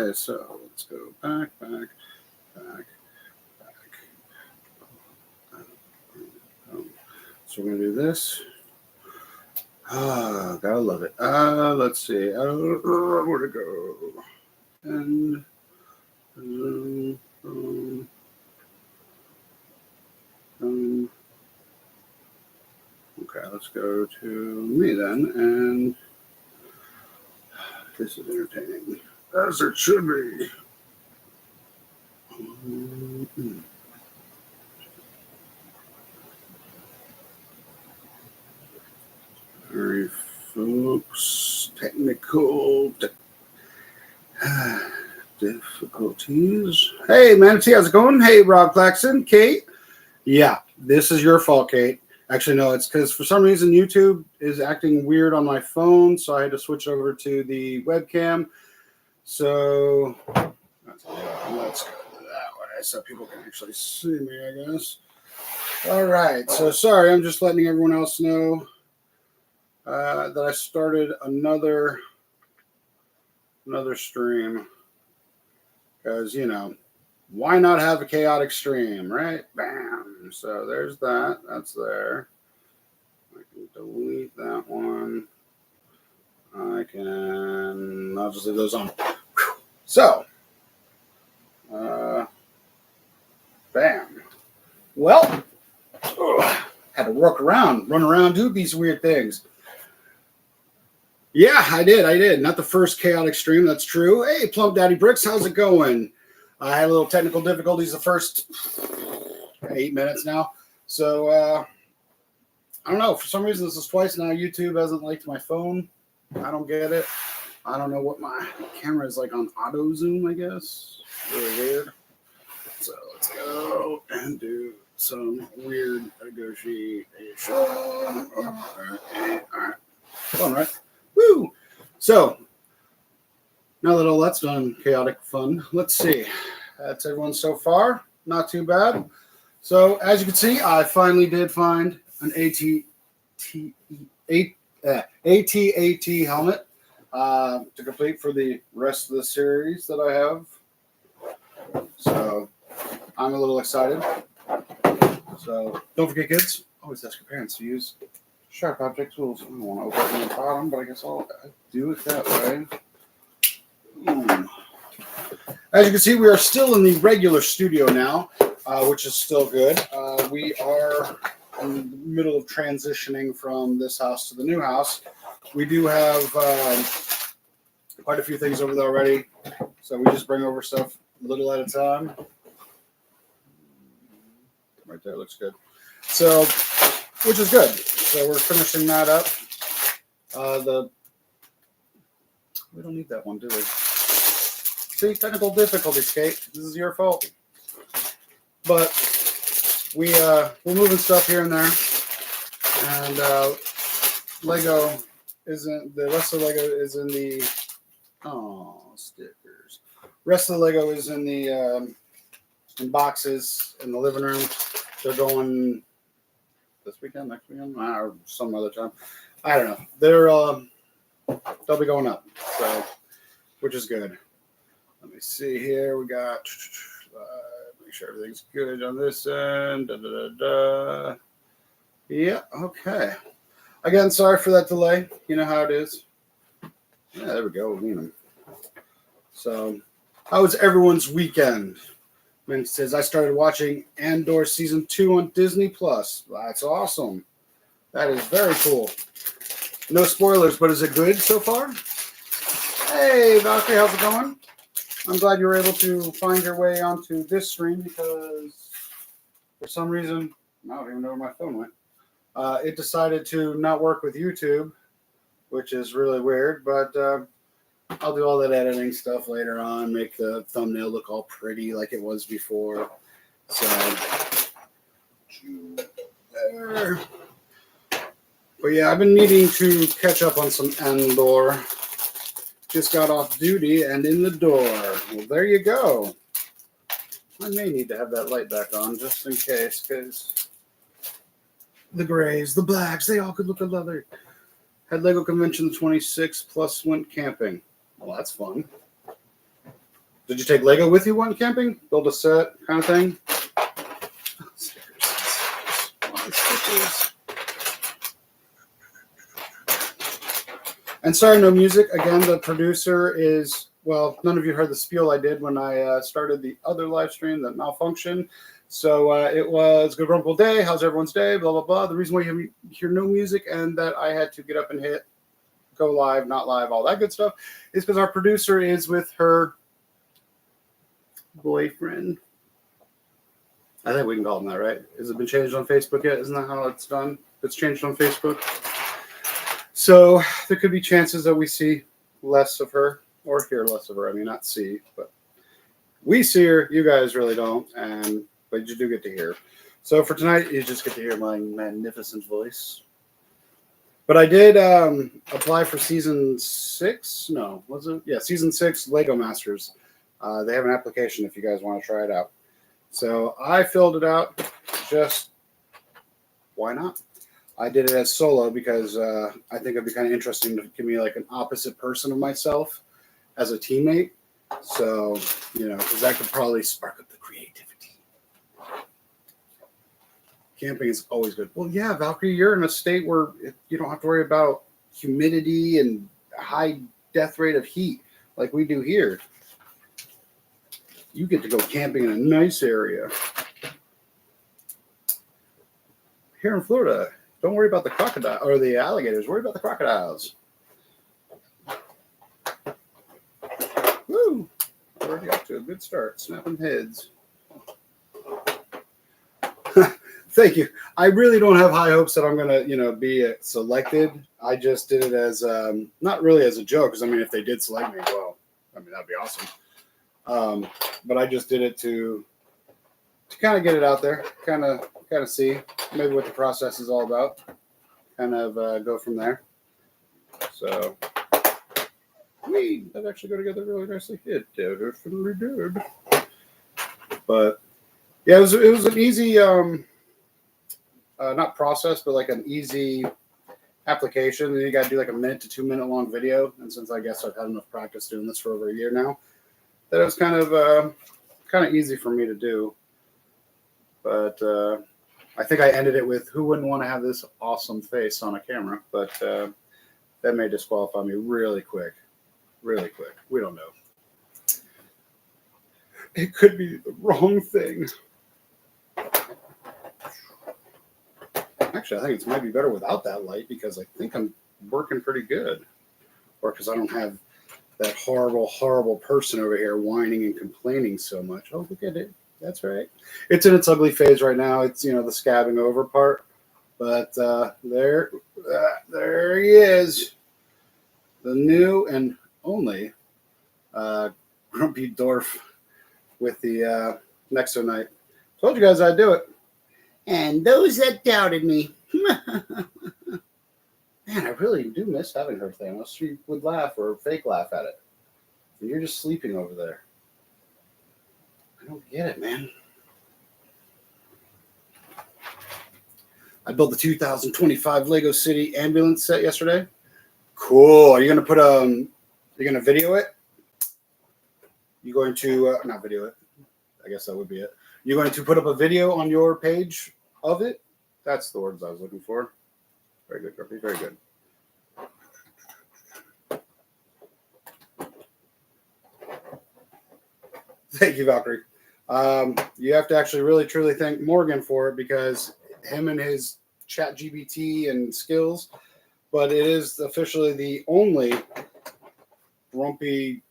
Okay, so let's go back. So we're gonna do this. Gotta love it. Let's see. Where to go? And okay, let's go to me then. And this is entertaining, as it should be. Sorry, folks. Technical difficulties. Hey, Manatee, how's it going? Hey, Rob Claxton, Kate. Yeah, this is your fault, Kate. Actually, no, it's because for some reason YouTube is acting weird on my phone, so I had to switch over to the webcam. So let's go that way so people can actually see me, I guess. All right, so sorry, I'm just letting everyone else know that I started another stream because, you know, why not have a chaotic stream, right? Bam. So there's that. That's there. I can delete that one. I'll just leave those on. So, bam. Well, had to run around, do these weird things. Yeah, I did. Not the first chaotic stream, that's true. Hey, Plump Daddy Bricks, how's it going? I had a little technical difficulties the first 8 minutes now. So, I don't know. For some reason, this is twice now. YouTube hasn't liked my phone. I don't get it. I don't know what my camera is like on auto zoom, I guess. Really weird. So, let's go and do some weird negotiation. All right. Fun, right? Woo! So, now that all that's done, chaotic fun, let's see. That's everyone so far. Not too bad. So, as you can see, I finally did find an AT-AT helmet to complete for the rest of the series that I have. So, I'm a little excited. So, don't forget, kids, always ask your parents to use sharp object tools. I don't want to open it from the bottom, but I guess I'll do it that way. As you can see, we are still in the regular studio now, which is still good. We are in the middle of transitioning from this house to the new house. We do have quite a few things over there already, so we just bring over stuff a little at a time. Right there, looks good. So, which is good. So we're finishing that up. We don't need that one, do we? See, technical difficulties, Kate. This is your fault. But we're moving stuff here and there, and Lego isn't. The rest of the Lego is in the stickers. Rest of the Lego is in the in boxes in the living room. They're going this weekend, next weekend, or some other time. I don't know. They'll be going up, so which is good. Let me see here. We got make sure everything's good on this end. Yeah, okay. Again, sorry for that delay. You know how it is. Yeah, there we go. So, how was everyone's weekend? It says I started watching Andor season 2 on Disney Plus. That's awesome. That is very cool. No spoilers, but is it good so far? Hey, Valkyrie, how's it going? I'm glad you were able to find your way onto this stream because for some reason, I don't even know where my phone went. It decided to not work with YouTube, which is really weird, but I'll do all that editing stuff later on, make the thumbnail look all pretty like it was before. So, there. But yeah, I've been needing to catch up on some Andor. Just got off duty and in the door. Well, there you go. I may need to have that light back on just in case, because the grays, the blacks, they all could look at leather. Had Lego Convention 26 plus went camping. Well, that's fun. Did you take Lego with you when camping? Build a set kind of thing? And sorry, no music. Again, the producer is, well, none of you heard the spiel I did when I started the other live stream that malfunctioned. So it was Good Rumble Day. How's everyone's day? Blah, blah, blah. The reason why you hear no music and that I had to get up and hit go live, not live, all that good stuff is because our producer is with her boyfriend. I think we can call him that, right? Has it been changed on Facebook yet? Isn't that how it's done? It's changed on Facebook. So there could be chances that we see less of her or hear less of her. I mean, not see, but we see her. You guys really don't, but you do get to hear. So for tonight, you just get to hear my magnificent voice. But I did apply for season 6. No, was it? Yeah, season 6 Lego Masters. They have an application if you guys want to try it out. So I filled it out. Just why not? I did it as solo because I think it'd be kind of interesting to give me like an opposite person of myself as a teammate. So, because that could probably spark up the creativity. Camping is always good. Well, yeah, Valkyrie, you're in a state where you don't have to worry about humidity and high death rate of heat like we do here. You get to go camping in a nice area. Here in Florida, don't worry about the crocodile or the alligators. Worry about the crocodiles. Woo! Already off to a good start. Snapping heads. Thank you. I really don't have high hopes that I'm going to, be selected. I just did it as, not really as a joke, because, if they did select me, well, that'd be awesome. But I just did it to kind of get it out there, kind of see maybe what the process is all about, kind of go from there. So, that actually go together really nicely. It definitely did. But yeah, it was an easy, not process, but like an easy application. And you got to do like a 1 to 2 minute long video. And since I guess I've had enough practice doing this for over a year now, that it was kind of easy for me to do. But I think I ended it with, who wouldn't want to have this awesome face on a camera? But that may disqualify me really quick. Really quick. We don't know. It could be the wrong thing. Actually, I think it might be better without that light because I think I'm working pretty good. Or because I don't have that horrible, horrible person over here whining and complaining so much. Oh, look at it. That's right. It's in its ugly phase right now. It's, the scabbing over part. But there he is. The new and only Grumpy Dwarf with the Nexo-Knight. Told you guys I'd do it. And those that doubted me. Man, I really do miss having her thing. Unless she would laugh or fake laugh at it. And you're just sleeping over there. I don't get it, man. I built the 2025 Lego City ambulance set yesterday. Cool. Are you going to put you're going to video it? You're going to, not video it. I guess that would be it. You're going to put up a video on your page of it? That's the words I was looking for. Very good, Grumpy. Very good. Thank you, Valkyrie. You have to actually really, truly thank Morgan for it because him and his ChatGPT and skills, but it is officially the only Grumpy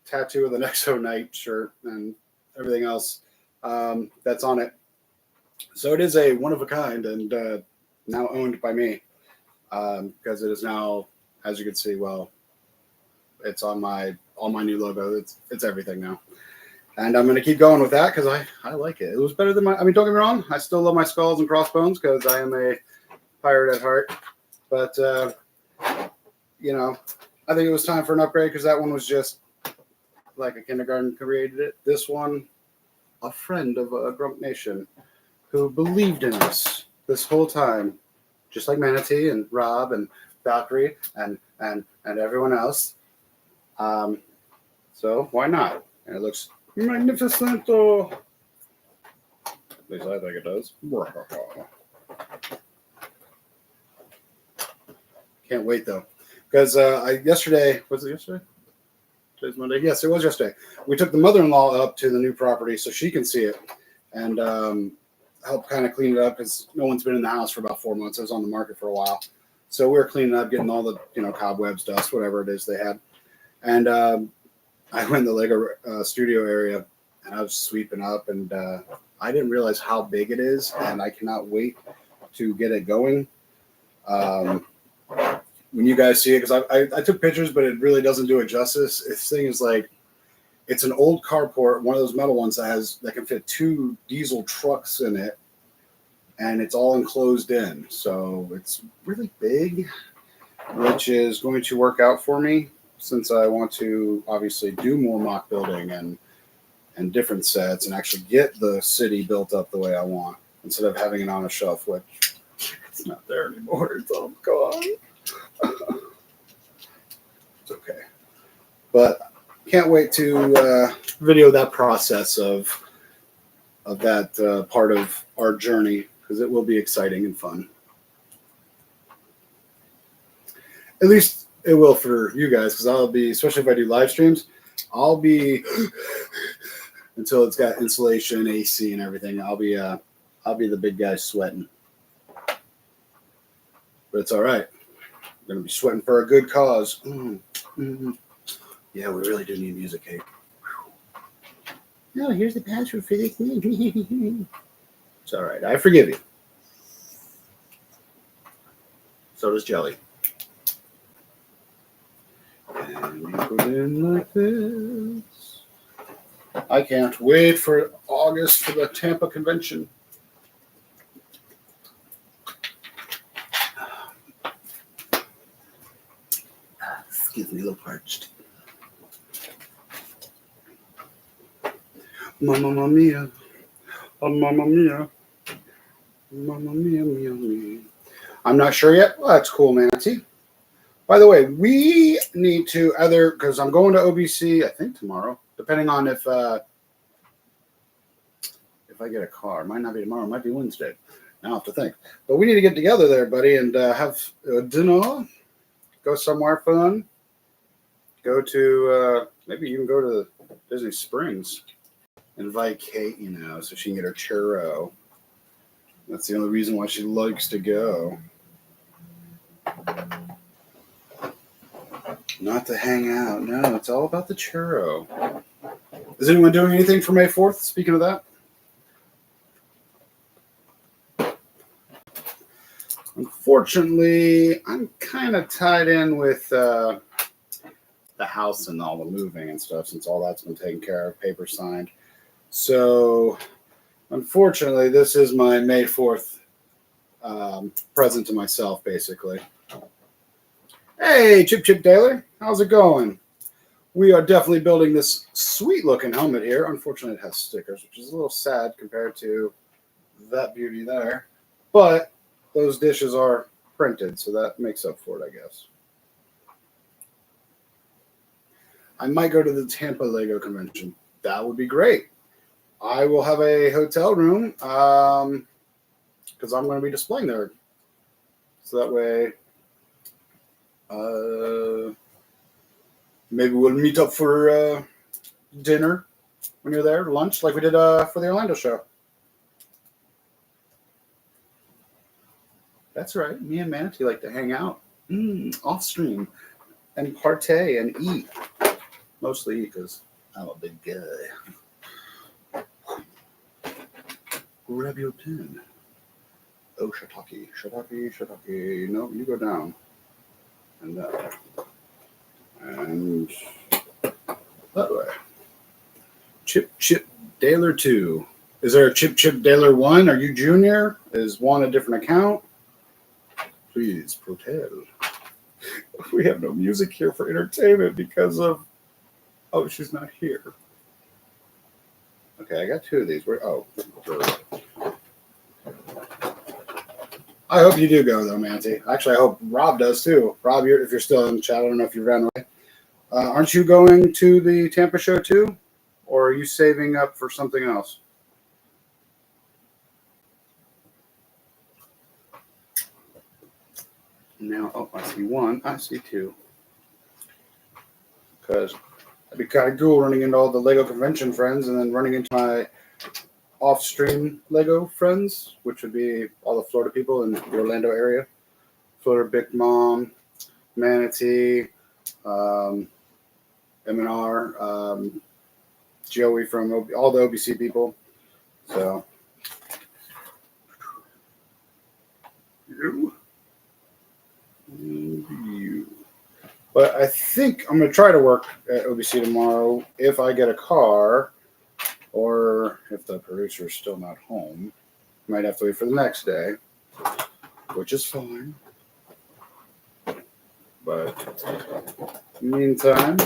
tattoo of the Nexo-Knight shirt and everything else that's on it. So it is a one of a kind and now owned by me because it is now, as you can see, well, it's on all my new logo. It's everything now. And I'm going to keep going with that because I like it. It was better than don't get me wrong. I still love my skulls and crossbones because I am a pirate at heart. But, I think it was time for an upgrade because that one was just like a kindergarten created it. This one, a friend of Grump Nation who believed in us this whole time, just like Manatee and Rob and Valkyrie and everyone else. So why not? And it looks magnificent. At least I think it does. Can't wait though. Because yesterday, was it yesterday? Today's Monday. Yes, it was yesterday. We took the mother-in-law up to the new property so she can see it and help kind of clean it up because no one's been in the house for about 4 months. It was on the market for a while. So we were cleaning up, getting all the cobwebs, dust, whatever it is they had. And I went in the Lego studio area and I was sweeping up and I didn't realize how big it is and I cannot wait to get it going. When you guys see it, because I took pictures, but it really doesn't do it justice. This thing is like, it's an old carport, one of those metal ones that can fit 2 diesel trucks in it, and it's all enclosed in. So it's really big, which is going to work out for me since I want to obviously do more mock building and different sets and actually get the city built up the way I want instead of having it on a shelf, which it's not there anymore. It's all gone. It's okay, but can't wait to video that process of that part of our journey because it will be exciting and fun. At least it will for you guys because I'll be, especially if I do live streams, I'll be until it's got insulation, AC, and everything. I'll be the big guy sweating, but it's all right. I'm going to be sweating for a good cause. Yeah, we really do need music, Kate. No, here's the password for this. It's all right. I forgive you. So does Jelly. And you put in like this. I can't wait for August for the Tampa convention. Excuse me, a little parched. Mamma mia. Oh, mamma mia. Mamma mia, mia, mia. I'm not sure yet. Well, that's cool, Nancy. By the way, we need to either, because I'm going to OBC, I think tomorrow, depending on if I get a car. It might not be tomorrow. It might be Wednesday. Now I have to think. But we need to get together there, buddy, and have dinner. Go somewhere fun. Go to, maybe you can go to Disney Springs. Invite Kate, so she can get her churro. That's the only reason why she likes to go. Not to hang out. No, it's all about the churro. Is anyone doing anything for May 4th? Speaking of that. Unfortunately, I'm kind of tied in with the house and all the moving and stuff since all that's been taken care of, paper signed. So, unfortunately, this is my May 4th present to myself, basically. Hey, Chip Daler, how's it going? We are definitely building this sweet-looking helmet here. Unfortunately, it has stickers, which is a little sad compared to that beauty there. But those dishes are printed, so that makes up for it, I guess. I might go to the Tampa Lego convention. That would be great. I will have a hotel room because I'm going to be displaying there. So that way, maybe we'll meet up for dinner when you're there, lunch, like we did for the Orlando show. That's right. Me and Manatee like to hang out off stream and partay and eat. Mostly eat because I'm a big guy. Grab your pen. Oh, shiitake. No, you go down. And that. And that way. Chip Daler 2. Is there a Chip Daler 1? Are you junior? Is one a different account? Please, protest. We have no music here for entertainment because of... Oh, she's not here. Okay, I got 2 of these. I hope you do go, though, Manti. Actually, I hope Rob does, too. Rob, if you're still in the chat, I don't know if you ran away. Aren't you going to the Tampa show, too? or are you saving up for something else? Now, oh, I see one. I see two. Because it'd be kind of cool running into all the Lego convention friends and then running into my off-stream Lego friends, which would be all the Florida people in the Orlando area. Florida Big Mom, Manatee, M&R, Joey from all the OBC people. So, you. But I think I'm going to try to work at OBC tomorrow if I get a car or if the producer is still not home. Might have to wait for the next day, which is fine. But in the meantime,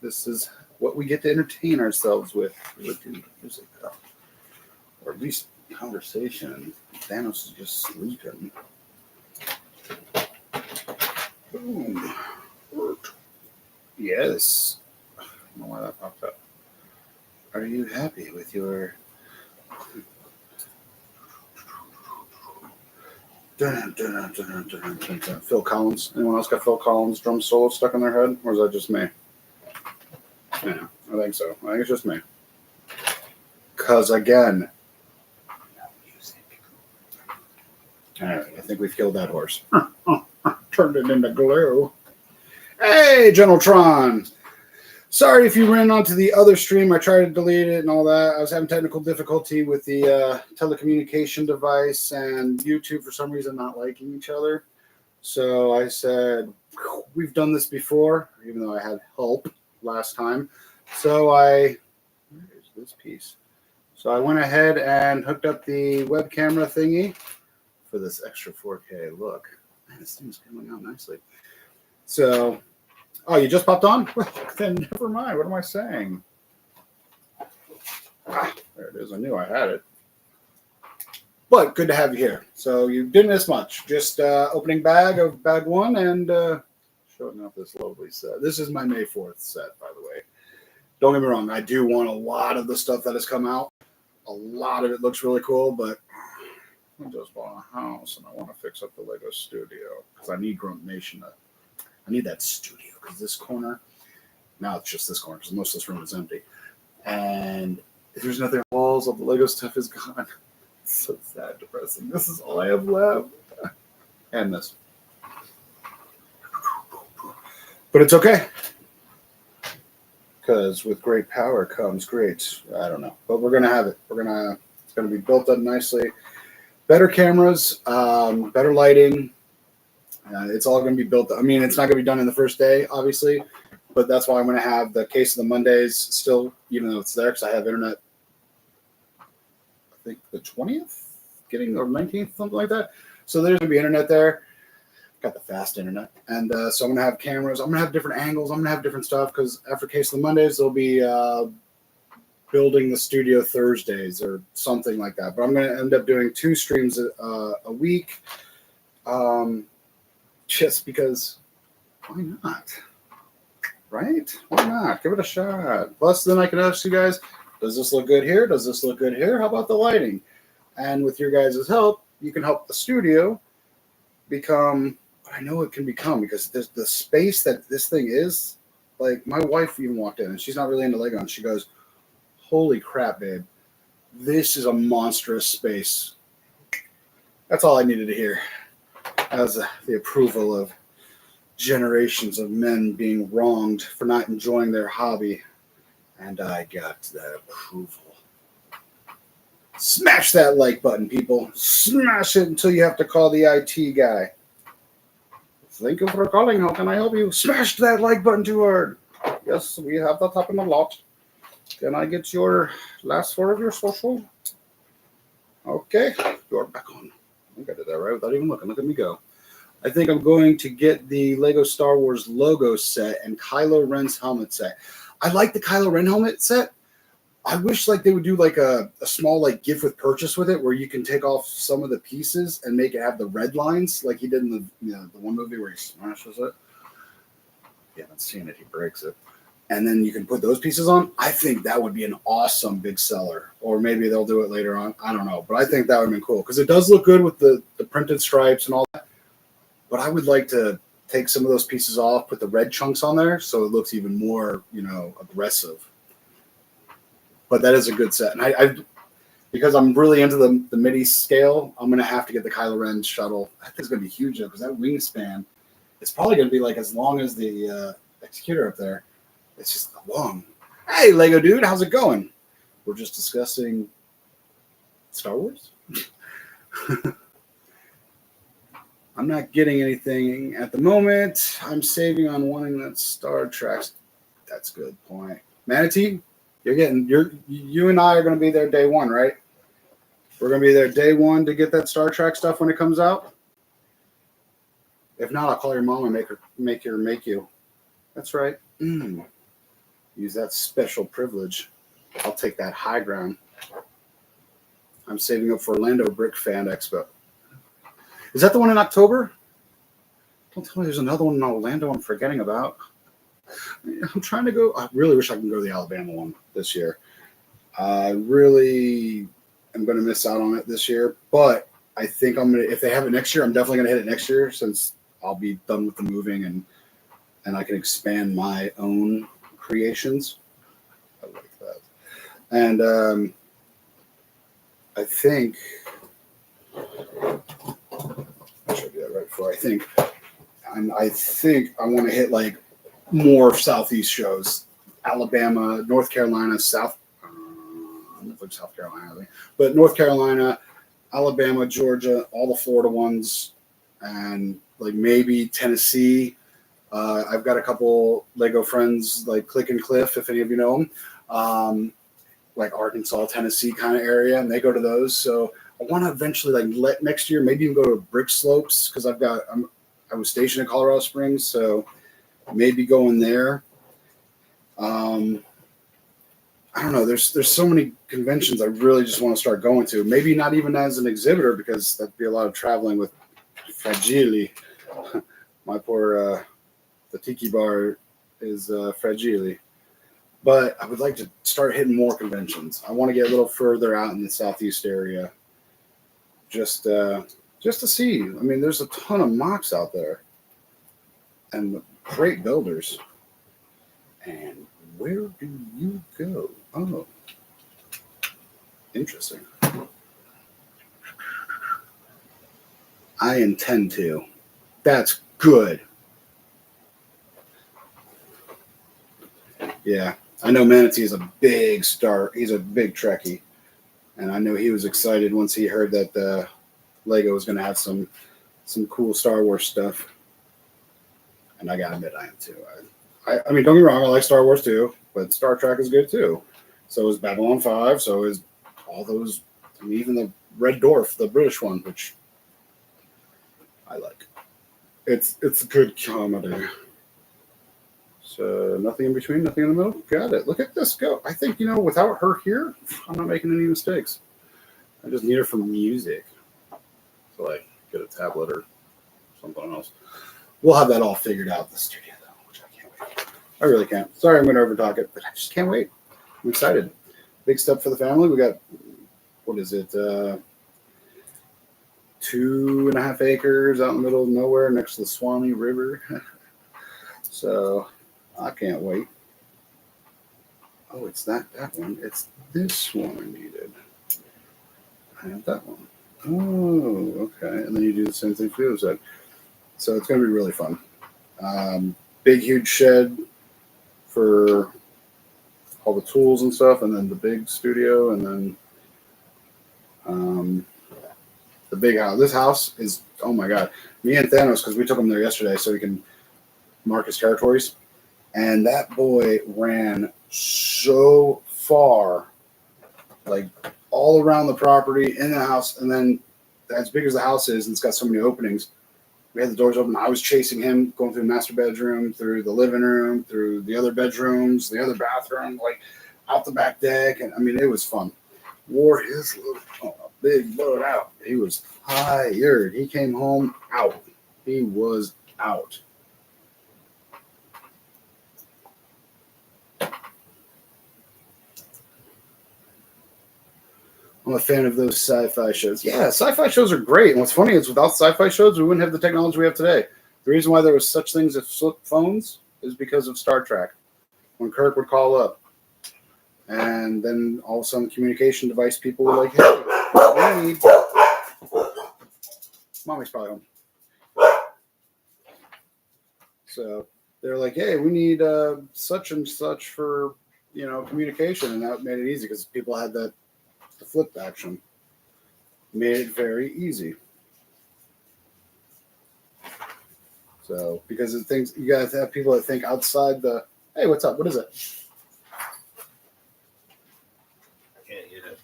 this is what we get to entertain ourselves with music, or at least conversation. Thanos is just sleeping. Boom. Yes. I don't know why that popped up. Are you happy with your Phil Collins? Anyone else got Phil Collins drum solo stuck in their head? Or is that just me? Yeah, I think so. I think it's just me. Because again, music. Alright, I think we've killed that horse. Turned it into glue. Hey, General Tron. Sorry if you ran onto the other stream. I tried to delete it and all that. I was having technical difficulty with the telecommunication device and YouTube for some reason not liking each other. So I said, we've done this before, even though I had help last time. So where is this piece? So I went ahead and hooked up the web camera thingy for this extra 4K look. Man, this thing's coming out nicely. So, oh, you just popped on? Well, then never mind. What am I saying? Ah, there it is. I knew I had it. But good to have you here. So you didn't miss much. Just opening bag of bag one and showing off this lovely set. This is my May 4th set, by the way. Don't get me wrong. I do want a lot of the stuff that has come out. A lot of it looks really cool, but I just bought a house and I want to fix up the Lego studio because I need Grunt Nation to. I need that studio because this corner, now it's just this corner because most of this room is empty. And if there's nothing on the walls, all the Lego stuff is gone. It's so sad, depressing. This is all I have left. And this. But it's okay. Because with great power comes great, I don't know. But we're going to have it. It's going to be built up nicely. Better cameras, better lighting. It's all going to be built. I mean, it's not going to be done in the first day, obviously, but that's why I'm going to have the case of the Mondays still, even though it's there, because I have internet. I think the 20th, or 19th, something like that. So there's going to be internet there. Got the fast internet, and so I'm going to have cameras. I'm going to have different angles. I'm going to have different stuff because after case of the Mondays, there'll be building the studio Thursdays or something like that. But I'm going to end up doing 2 streams a week. Just because, why not? Right? Why not? Give it a shot. Plus, then I can ask you guys, does this look good here? Does this look good here? How about the lighting? And with your guys' help, you can help the studio become what I know it can become because there's the space that this thing is. Like, my wife even walked in, and she's not really into Lego, and she goes, holy crap, babe. This is a monstrous space. That's all I needed to hear. As the approval of generations of men being wronged for not enjoying their hobby. And I got that approval. Smash that like button, people. Smash it until you have to call the IT guy. Thank you for calling. How can I help you? Smash that like button too hard. Yes, we have that happen a lot. Can I get your last 4 of your social? Okay, you're back on. I think I did that right without even looking. Look at me go. I think I'm going to get the Lego Star Wars logo set and Kylo Ren's helmet set. I like the Kylo Ren helmet set. I wish like they would do like a small like gift with purchase with it where you can take off some of the pieces and make it have the red lines like he did in the one movie where he smashes it. If you haven't seen it, he breaks it. and then you can put those pieces on. I think that would be an awesome big seller. Or maybe they'll do it later on. I don't know. But I think that would have been cool because it does look good with the printed stripes and all that. But I would like to take some of those pieces off, put the red chunks on there so it looks even more, aggressive. But that is a good set. And I because I'm really into the MIDI scale, I'm going to have to get the Kylo Ren shuttle. I think it's going to be huge though because that wingspan, it's probably going to be like as long as the executor up there. It's just long. Hey, Lego dude, how's it going? We're just discussing Star Wars. I'm not getting anything at the moment. I'm saving on wanting that Star Trek. That's a good point. Manatee, you and I are going to be there day one, right? We're going to be there day one to get that Star Trek stuff when it comes out. If not, I'll call your mom and make you. That's right. Use that special privilege. I'll take that high ground. I'm saving up for Orlando Brick Fan Expo. Is that the one in October? Don't tell me there's another one in Orlando I'm forgetting about. I'm trying to go. I really wish I could go to the Alabama one this year. I really am going to miss out on it this year. But I think if they have it next year, I'm definitely going to hit it next year since I'll be done with the moving and I can expand my own creations. I like that. And I think I should do that right before I think. I think I want to hit like more Southeast shows. Alabama, North Carolina, South Carolina, but North Carolina, Alabama, Georgia, all the Florida ones, and like maybe Tennessee. I've got a couple Lego friends like Click and Cliff, if any of you know them, like Arkansas, Tennessee kind of area, and they go to those. So I want to eventually next year maybe even go to Brick Slopes because I was stationed in Colorado Springs, so maybe going there. I don't know. There's so many conventions I really just want to start going to. Maybe not even as an exhibitor because that'd be a lot of traveling with Fragile. My poor the Tiki Bar is Fragile. But I would like to start hitting more conventions. I want to get a little further out in the Southeast area. Just to see. I mean, there's a ton of mocks out there. And great builders. And where do you go? Oh, interesting. I intend to. That's good. Yeah, I know Manatee is a big star. He's a big Trekkie. And I know he was excited once he heard that Lego was going to have some cool Star Wars stuff. And I got to admit, I am too. I mean, don't get me wrong, I like Star Wars too, but Star Trek is good too. So is Babylon 5, so is all those, I mean, even the Red Dwarf, the British one, which I like. It's a good comedy. So nothing in between, nothing in the middle. Got it. Look at this go. I think, without her here, I'm not making any mistakes. I just need her for music. So like get a tablet or something else. We'll have that all figured out in the studio though, which I can't wait. I really can't. Sorry I'm going to overtalk it, but I just can't wait. I'm excited. Big step for the family. We got, what is it? 2.5 acres out in the middle of nowhere next to the Swanee River. So I can't wait. Oh, it's not that one. It's this one I needed. I have that one. Oh, okay. And then you do the same thing for the other side. So it's going to be really fun. Big, huge shed for all the tools and stuff, and then the big studio, and then the big house. This house is, oh my God. Me and Thanos, because we took him there yesterday so he can mark his territories. And that boy ran so far, like all around the property, in the house, and then as big as the house is, and it's got so many openings, we had the doors open. I was chasing him, going through the master bedroom, through the living room, through the other bedrooms, the other bathroom, like out the back deck. And I mean, it was fun. Wore his little big boat out. He was tired. He came home out. He was out. I'm a fan of those sci-fi shows. Yeah, sci-fi shows are great. And what's funny is without sci-fi shows, we wouldn't have the technology we have today. The reason why there was such things as flip phones is because of Star Trek. When Kirk would call up, and then all of a sudden communication device people were like, hey, we need... Mommy's probably home. So they're like, hey, we need such and such for, communication. And that made it easy because people had the flip action. Made it very easy. So, because of things, you guys have people that think outside the, hey, what's up? What is it? I can't hear it.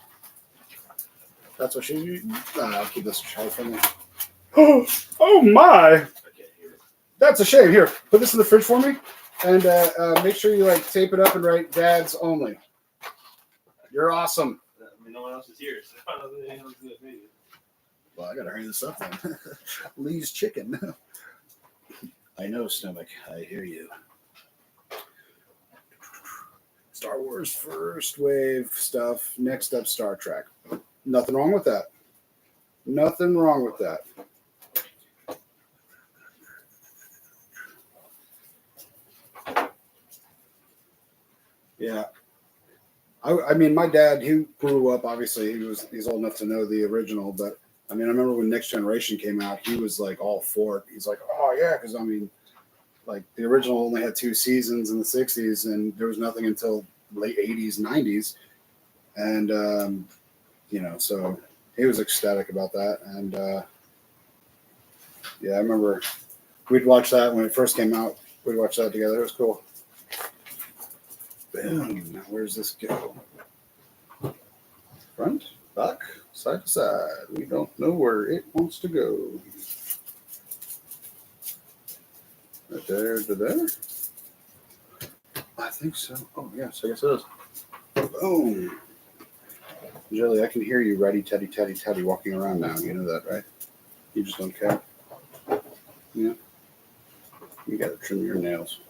That's what she, I'll keep this child from me. Oh my! I can't hear it. That's a shame. Here, put this in the fridge for me, and make sure you tape it up and write "Dad's only." You're awesome. I mean, no one else is here, so I don't think anyone's gonna see it. Well, I gotta hurry this up then. Lee's chicken. I know, stomach. I hear you. Star Wars first wave stuff. Next up, Star Trek. Nothing wrong with that. Nothing wrong with that. Yeah. I mean, my dad, he grew up, obviously, he's old enough to know the original, but I mean, I remember when Next Generation came out, he was all for it. He's like, oh yeah, because I mean, the original only had 2 seasons in the 60s, and there was nothing until late 80s, 90s. And, so he was ecstatic about that. And, yeah, I remember we'd watch that when it first came out. We'd watch that together. It was cool. Boom. Now, where's this go? Front, back, side to side. We don't know where it wants to go. Right there to there? I think so. Oh, yes, I guess it is. Boom. Jelly, I can hear you righty, teddy, teddy, teddy walking around now. You know that, right? You just don't care. Yeah. You got to trim your nails.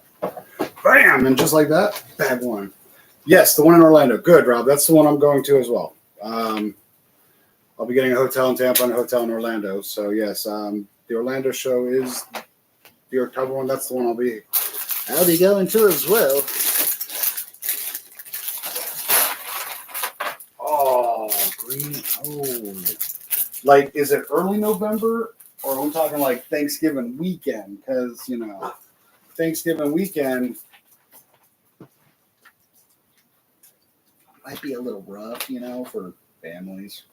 Bam! And just like that, bag one. Yes, the one in Orlando. Good, Rob. That's the one I'm going to as well. I'll be getting a hotel in Tampa and a hotel in Orlando. So, yes, the Orlando show is the October one. That's the one I'll be going to as well. Oh, green. Oh. Is it early November? Or are we talking Thanksgiving weekend? Because, Thanksgiving weekend might be a little rough, for families.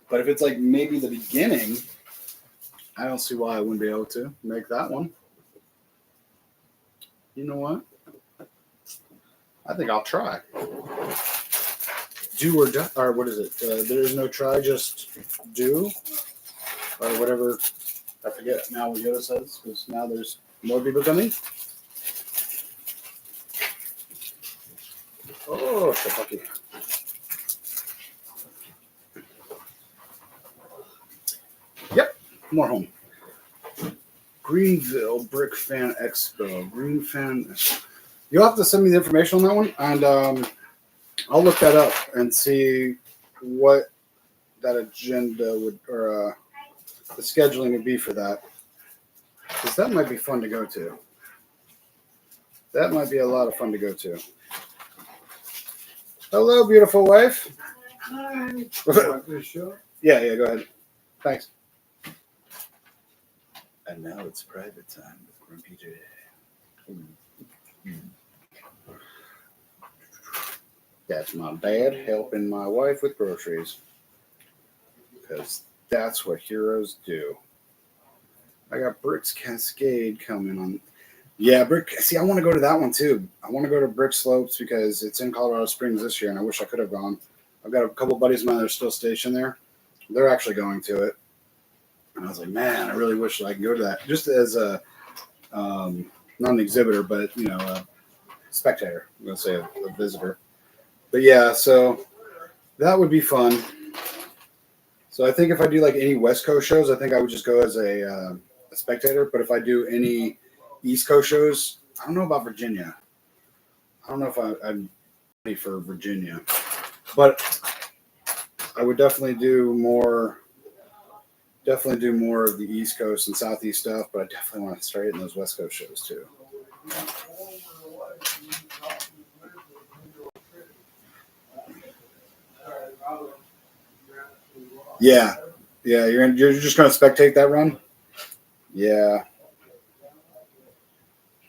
But if it's maybe the beginning, I don't see why I wouldn't be able to make that one. You know what? I think I'll try. Do or die, or what is it? There is no try, just do, or whatever. I forget now what Yoda says, because now there's more people coming. Oh, Kentucky. Yep, more home. Greenville Brick Fan Expo. Green Fan. You'll have to send me the information on that one, and I'll look that up and see what that agenda would, or the scheduling would be for that. Because that might be fun to go to. That might be a lot of fun to go to. Hello, beautiful wife. Hi. Yeah, go ahead. Thanks. And now it's private time with Grumpy J. That's my dad helping my wife with groceries. Because that's what heroes do. I got Bricks Cascade coming on. Yeah, I want to go to that one too. I want to go to Brick Slopes because it's in Colorado Springs this year, and I wish I could have gone. I've got a couple buddies of mine that are still stationed there. They're actually going to it. And I was like, man, I really wish I could go to that. Just as a, not an exhibitor, but, a spectator. I'm going to say a visitor. But yeah, so that would be fun. So I think if I do any West Coast shows, I think I would just go as a spectator. But if I do any East Coast shows, I don't know about Virginia. I don't know if I'm ready for Virginia. But I would definitely do more. Definitely do more of the East Coast and Southeast stuff, but I definitely want to start hitting those West Coast shows too. Yeah, yeah. You're just going to spectate that run. Yeah.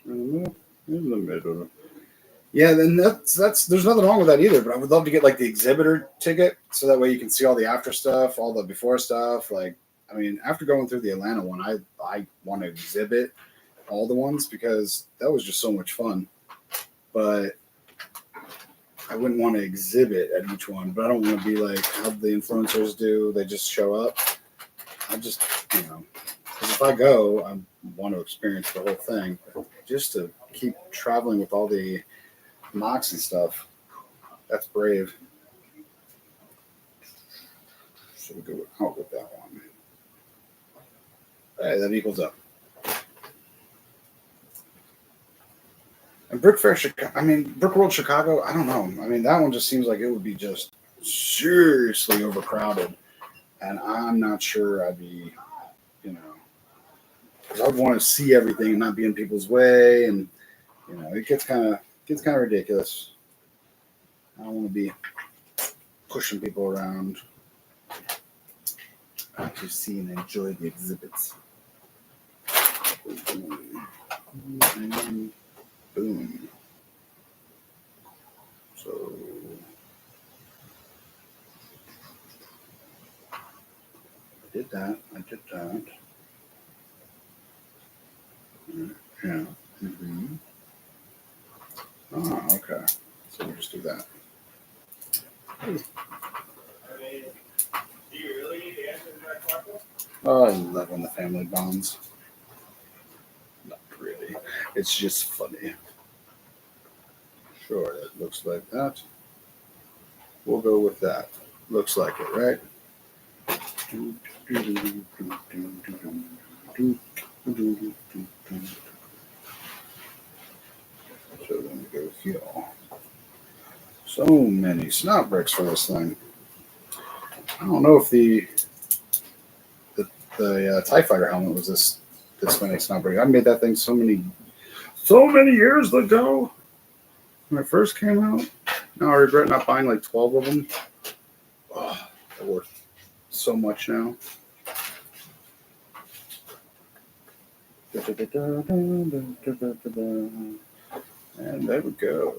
In the middle. Yeah, then that's there's nothing wrong with that either. But I would love to get like the exhibitor ticket so that way you can see all the after stuff, all the before stuff. Like, I mean, after going through the Atlanta one, I want to exhibit all the ones because that was just so much fun. But I wouldn't want to exhibit at each one. But I don't want to be like how the influencers do. They just show up. I just, you know, because if I go, I want to experience the whole thing. Just to keep traveling with all the mocks and stuff. That's brave. So we go out with that one. Hey, that equals up. And Brick Fair Chicago, I mean, Brick World Chicago, I don't know. I mean, that one just seems like it would be just seriously overcrowded. And I'm not sure I'd be, you know, because I'd want to see everything and not be in people's way. And, you know, it gets kind of ridiculous. I don't want to be pushing people around. I like to see and enjoy the exhibits. Boom. Boom. So I did that. Yeah. Mm-hmm. Oh, okay. So we'll just do that. I mean, do you really need to answer that question? Oh, I love when the family bonds. Not really. It's just funny. Sure, it looks like that. We'll go with that. Looks like it, right? So then we go fuel. So many snot bricks for this thing. I don't know if the TIE Fighter helmet was this many snot bricks. I made that thing so many years ago when it first came out. Now I regret not buying like 12 of them. Oh, they're worth so much now. And there we go.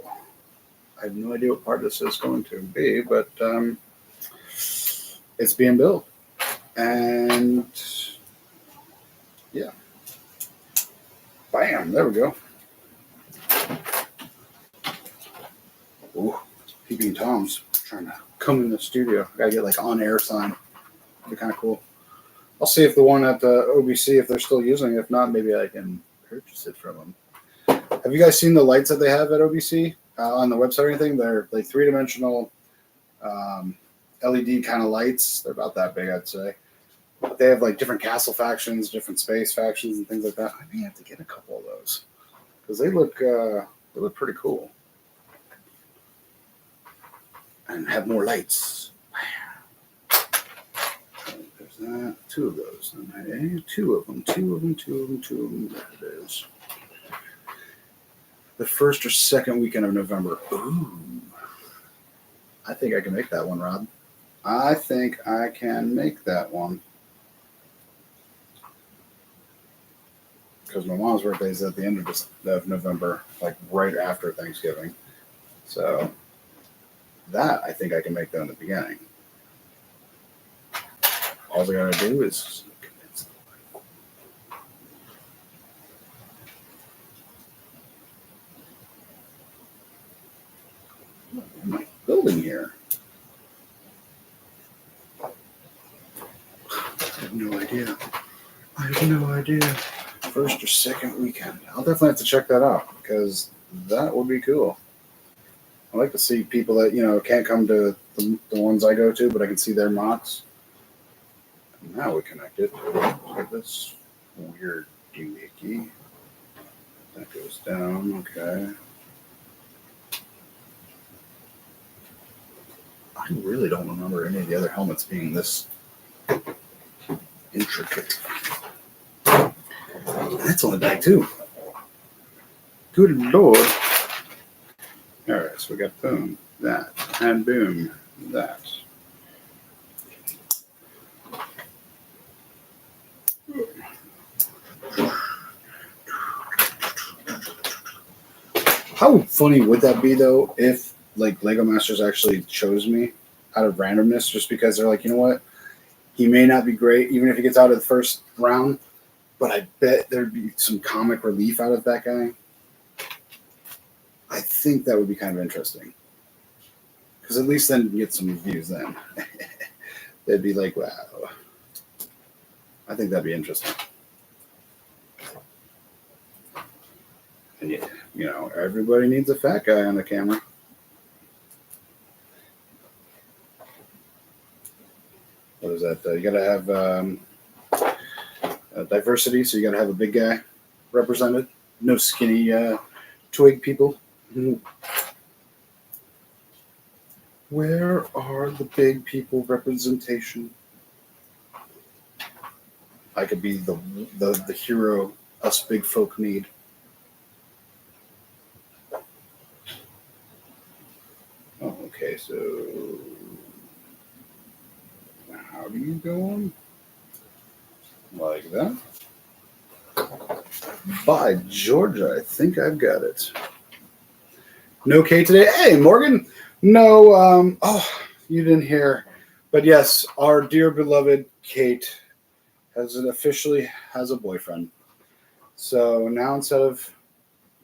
I have no idea what part this is going to be, but it's being built. And yeah. Bam, there we go. Ooh, PB and Tom's trying to come in the studio. I gotta get like on air sign. It'd be kind of cool. I'll see if the one at the OBC, if they're still using it. If not, maybe I can purchase it from them. Have you guys seen the lights that they have at OBC on the website or anything? They're like 3-dimensional LED kind of lights. They're about that big, I'd say. But they have like different castle factions, different space factions, and things like that. I may have to get a couple of those because they look pretty cool and have more lights. There's that. 2 of those. Okay. 2 of them. There it is. The 1st or 2nd weekend of November. Ooh. I think I can make that one, Rob. I think I can make that one. Because my mom's birthday is at the end of November, like right after Thanksgiving. So that, I think I can make that in the beginning. All I gotta do is convince them. What am I building here? I have no idea. 1st or 2nd weekend. I'll definitely have to check that out because that would be cool. I like to see people that, you know, can't come to the ones I go to, but I can see their mocks. Now we connect it. Look at this weird doohickey. That goes down, okay. I I really don't remember any of the other helmets being this intricate. That's on the back too. Good Lord. All right, so we got boom, that, and boom, that. How funny would that be though if like Lego Masters actually chose me out of randomness just because they're like, you know what? He may not be great even if he gets out of the first round, but I bet there'd be some comic relief out of that guy. I think that would be kind of interesting. Because at least then you can get some views then. They'd be like, wow. I think that'd be interesting. And yeah, you know, everybody needs a fat guy on the camera. What is that? You got to have diversity, so you got to have a big guy represented. No skinny twig people. Where are the big people representation? I could be the hero us big folk need. Oh, okay, so how do you go on? Like that? By Georgia, I think I've got it. No Kate today. Hey, Morgan. No, you didn't hear. But yes, our dear beloved Kate officially has a boyfriend. So now instead of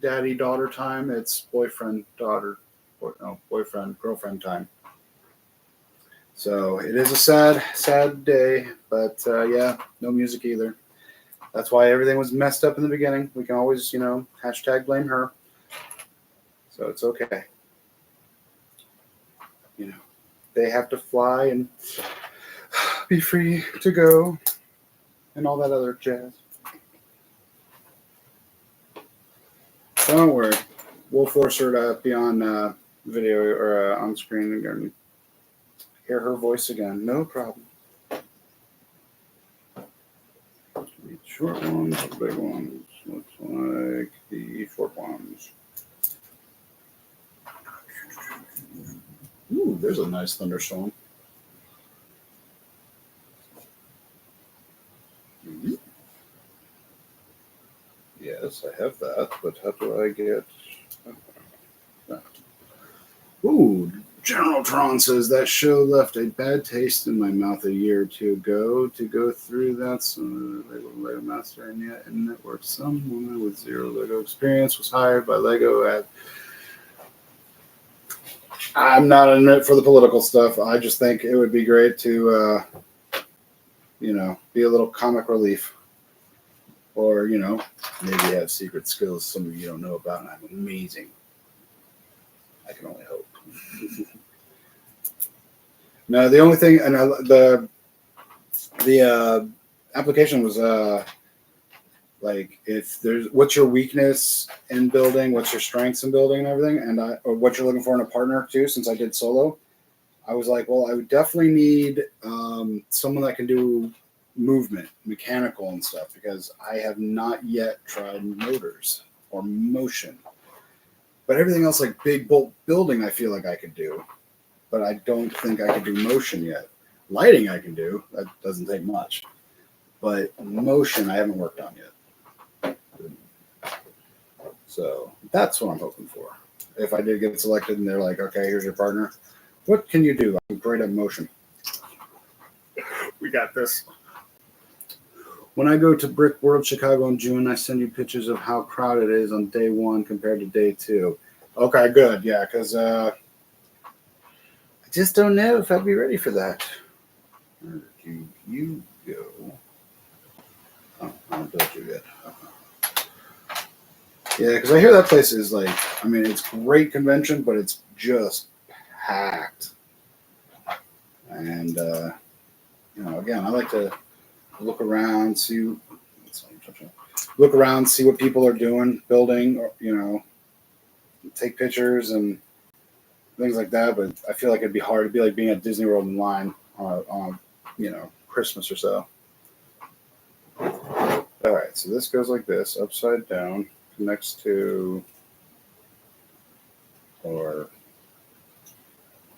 daddy-daughter time, it's boyfriend-daughter, boyfriend-girlfriend time. So it is a sad day, but yeah, no music either. That's why everything was messed up in the beginning. We can always, hashtag blame her. So it's okay. They have to fly and be free to go and all that other jazz. Don't worry. We'll force her to be on video or on screen and hear her voice again. No problem. Short ones, big ones. Looks like the short ones. Ooh, there's a nice thunderstorm. Mm-hmm. Yes, I have that, but how do I get that? Ooh, General Tron says that show left a bad taste in my mouth a year or two ago. To go through that, some Lego Master and yet in network, some woman with zero Lego experience was hired by Lego at. I'm not in it for the political stuff. I just think it would be great to, be a little comic relief. Or, maybe have secret skills some of you don't know about, and I'm amazing. I can only hope. No, the only thing, and the application was like if there's what's your weakness in building, what's your strengths in building and everything, and or what you're looking for in a partner too. Since I did solo, I was like, well, I would definitely need someone that can do movement, mechanical and stuff, because I have not yet tried motors or motion. But everything else, like big bulk building, I feel like I could do, but I don't think I could do motion yet. Lighting I can do. That doesn't take much. But motion I haven't worked on yet. So that's what I'm hoping for. If I did get selected and they're like, okay, here's your partner, what can you do? I'm great at motion. We got this. When I go to Brick World Chicago in June, I send you pictures of how crowded it is on day one compared to day two. Okay, good. Yeah, because I just don't know if I'd be ready for that. Where do you go? Oh, I haven't built you yet. Yeah, because I hear that place is like, it's great convention, but it's just packed. And, again, I like to look around, see what people are doing, building, or, take pictures and, things like that. But I feel like it'd be hard. It'd be like being at Disney World in line on Christmas or so. All right, so this goes like this, upside down, connects to, or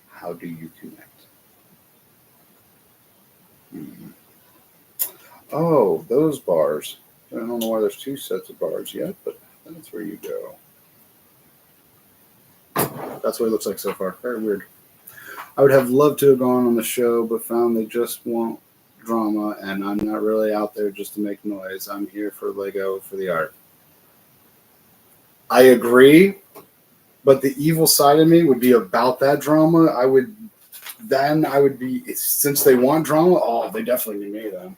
how do you connect? Oh, those bars. I don't know why there's two sets of bars yet, but that's where you go. That's what it looks like so far. Very weird. I would have loved to have gone on the show, but found they just want drama, and I'm not really out there just to make noise. I'm here for Lego, for the art. I agree, but the evil side of me would be about that drama. I would be, since they want drama, oh, they definitely need me then.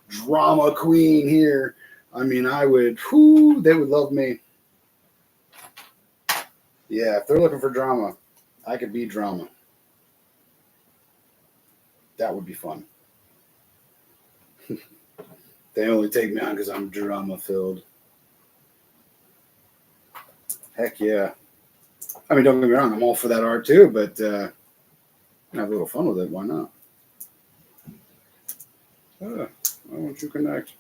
Drama queen here. I mean, they would love me. Yeah, if they're looking for drama, I could be drama. That would be fun. They only take me on because I'm drama filled. Heck yeah. I mean, don't get me wrong, I'm all for that art too, but have a little fun with it. Why not? Why won't you connect?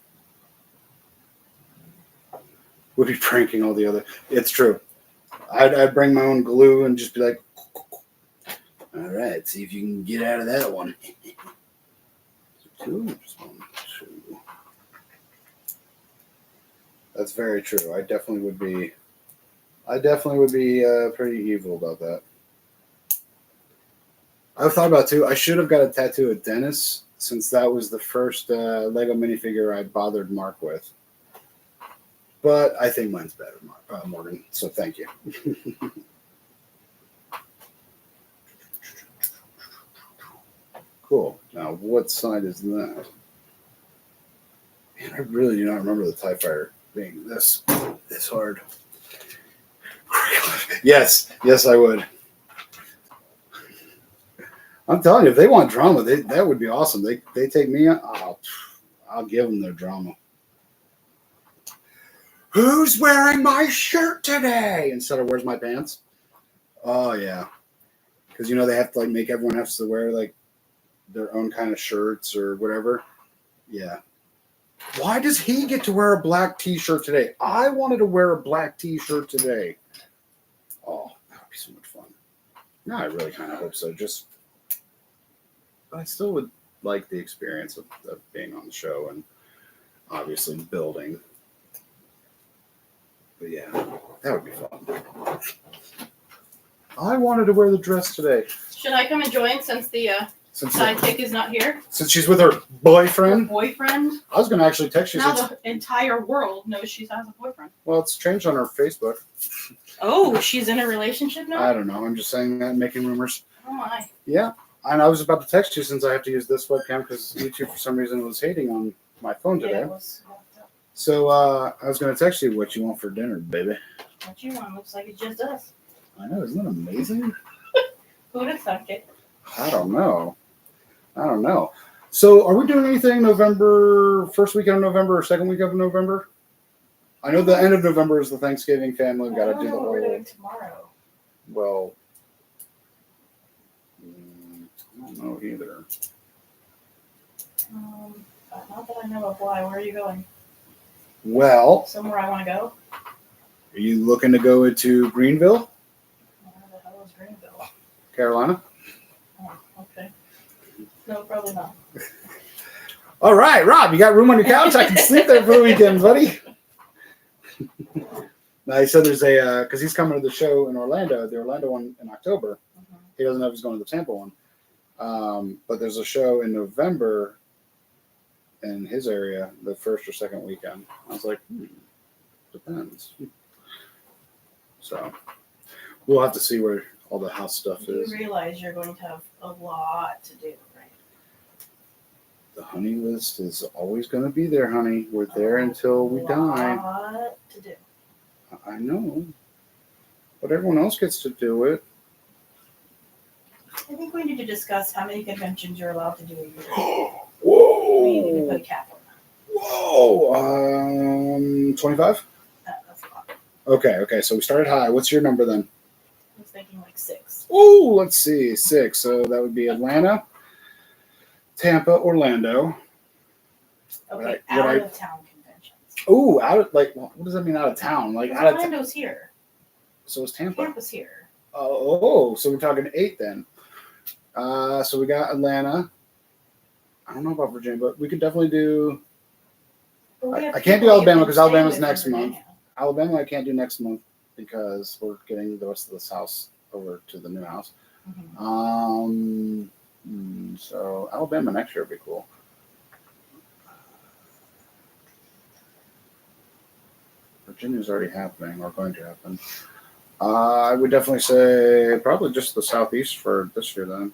We'll be pranking all the other. It's true. I'd bring my own glue and just be like, all right, see if you can get out of that one. Two, just 1, 2. That's very true. I definitely would be pretty evil about that. I've thought about too. I should have got a tattoo of Dennis, since that was the first Lego minifigure I bothered Mark with. But I think mine's better, Morgan. So thank you. Cool. Now, what side is that? Man, I really do not remember the TIE Fighter being this hard. Yes, I would. I'm telling you, if they want drama, that would be awesome. They take me on, I'll give them their drama. Who's wearing my shirt today? Instead of where's my pants? Oh yeah, because they have to like make everyone has to wear like their own kind of shirts or whatever. Yeah. Why does he get to wear a black T-shirt today? I wanted to wear a black T-shirt today. Oh, that would be so much fun. No, I really kind of hope so. But I still would like the experience of being on the show and obviously building. But yeah, that would be fun. I wanted to wear the dress today. Should I come and join since the sidekick is not here? Since she's with her boyfriend? Her boyfriend? I was going to actually text you. Now the entire world knows she has a boyfriend. Well, it's changed on her Facebook. Oh, she's in a relationship now? I don't know. I'm just saying that, making rumors. Oh my. Yeah. And I was about to text you since I have to use this webcam because YouTube, for some reason, was hating on my phone today. Yeah, it was. So I was going to text you what you want for dinner, baby. What you want? Looks like it's just us. I know. Isn't that amazing? Who would have thunk it? I don't know. So are we doing anything November, first weekend of November or second week of November? I know the end of November is the Thanksgiving family. We've got to do the what we're whole. doing tomorrow. Well, I don't know either. Not that I know of. Why? Where are you going? Well, Somewhere I want to go? are you looking to go into Greenville, Where the hell is Greenville? Carolina? Oh, okay. No, probably not. All right, Rob, you got room on your couch? I can sleep there for the weekend, buddy. Now, he said there's because he's coming to the show in Orlando, the Orlando one in October. Mm-hmm. He doesn't know if he's going to the Tampa one. But there's a show in November in his area, the first or second weekend. I was like, depends. So we'll have to see where all the house stuff is. You realize you're going to have a lot to do, right? The honey list is always going to be there, honey. We're there until we die. A lot to do. I know. But everyone else gets to do it. I think we need to discuss how many conventions you're allowed to do a year. Whoa! We need to put a cap on that. Whoa! 25? That's a lot. Okay. So we started high. What's your number then? I was thinking like 6. Oh, let's see, 6. So that would be Atlanta, Tampa, Orlando. Okay, Right, out right. of town conventions. Oh, out of like what does that mean? Out of town? Like out of town. Orlando's here. So is Tampa. Tampa's here. Oh, so we're talking 8 then. So we got Atlanta. I don't know about Virginia, but we could definitely do. But we have I can't do people you Alabama can because stay Alabama's with in next month. Virginia. Alabama, I can't do next month because we're getting the rest of this house over to the new house. Mhm. So Alabama next year would be cool. Virginia's already happening or going to happen. I would definitely say probably just the southeast for this year then.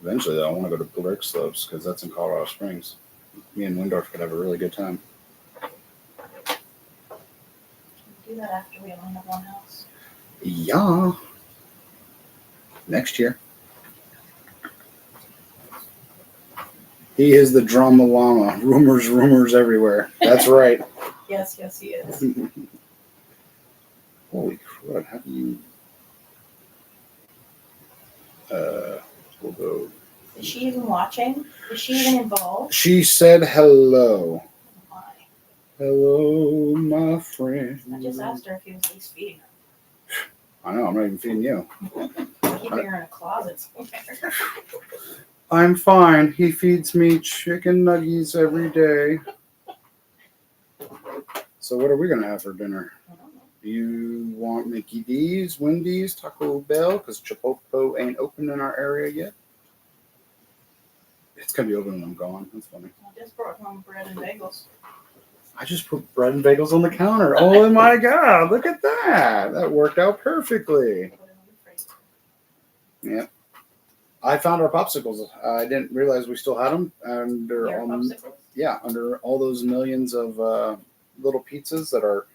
Eventually, though, I want to go to Blue Lake Slopes because that's in Colorado Springs. Me and Windorf could have a really good time. Do that after we only have one house. Yeah. Next year. He is the drama llama. Rumors everywhere. That's right. Yes, he is. Holy crud! How do you? We'll go. Is she even watching? Is she even involved? She said hello. Why? Hello, my friend. I just asked her if he was at least feeding her. I know. I'm not even feeding you. Keeping her in a closet somewhere. I'm fine. He feeds me chicken nuggies every day. So what are we gonna have for dinner? I don't know. Do you want Mickey D's, Wendy's, Taco Bell? Because Chipotle ain't open in our area yet. It's gonna be open when I'm gone. That's funny. I just brought home bread and bagels. I just put bread and bagels on the counter. Oh my god! Look at that. That worked out perfectly. Put it in the freezer. Yeah. I found our popsicles. I didn't realize we still had them under Your popsicles? under all those millions of little pizzas that our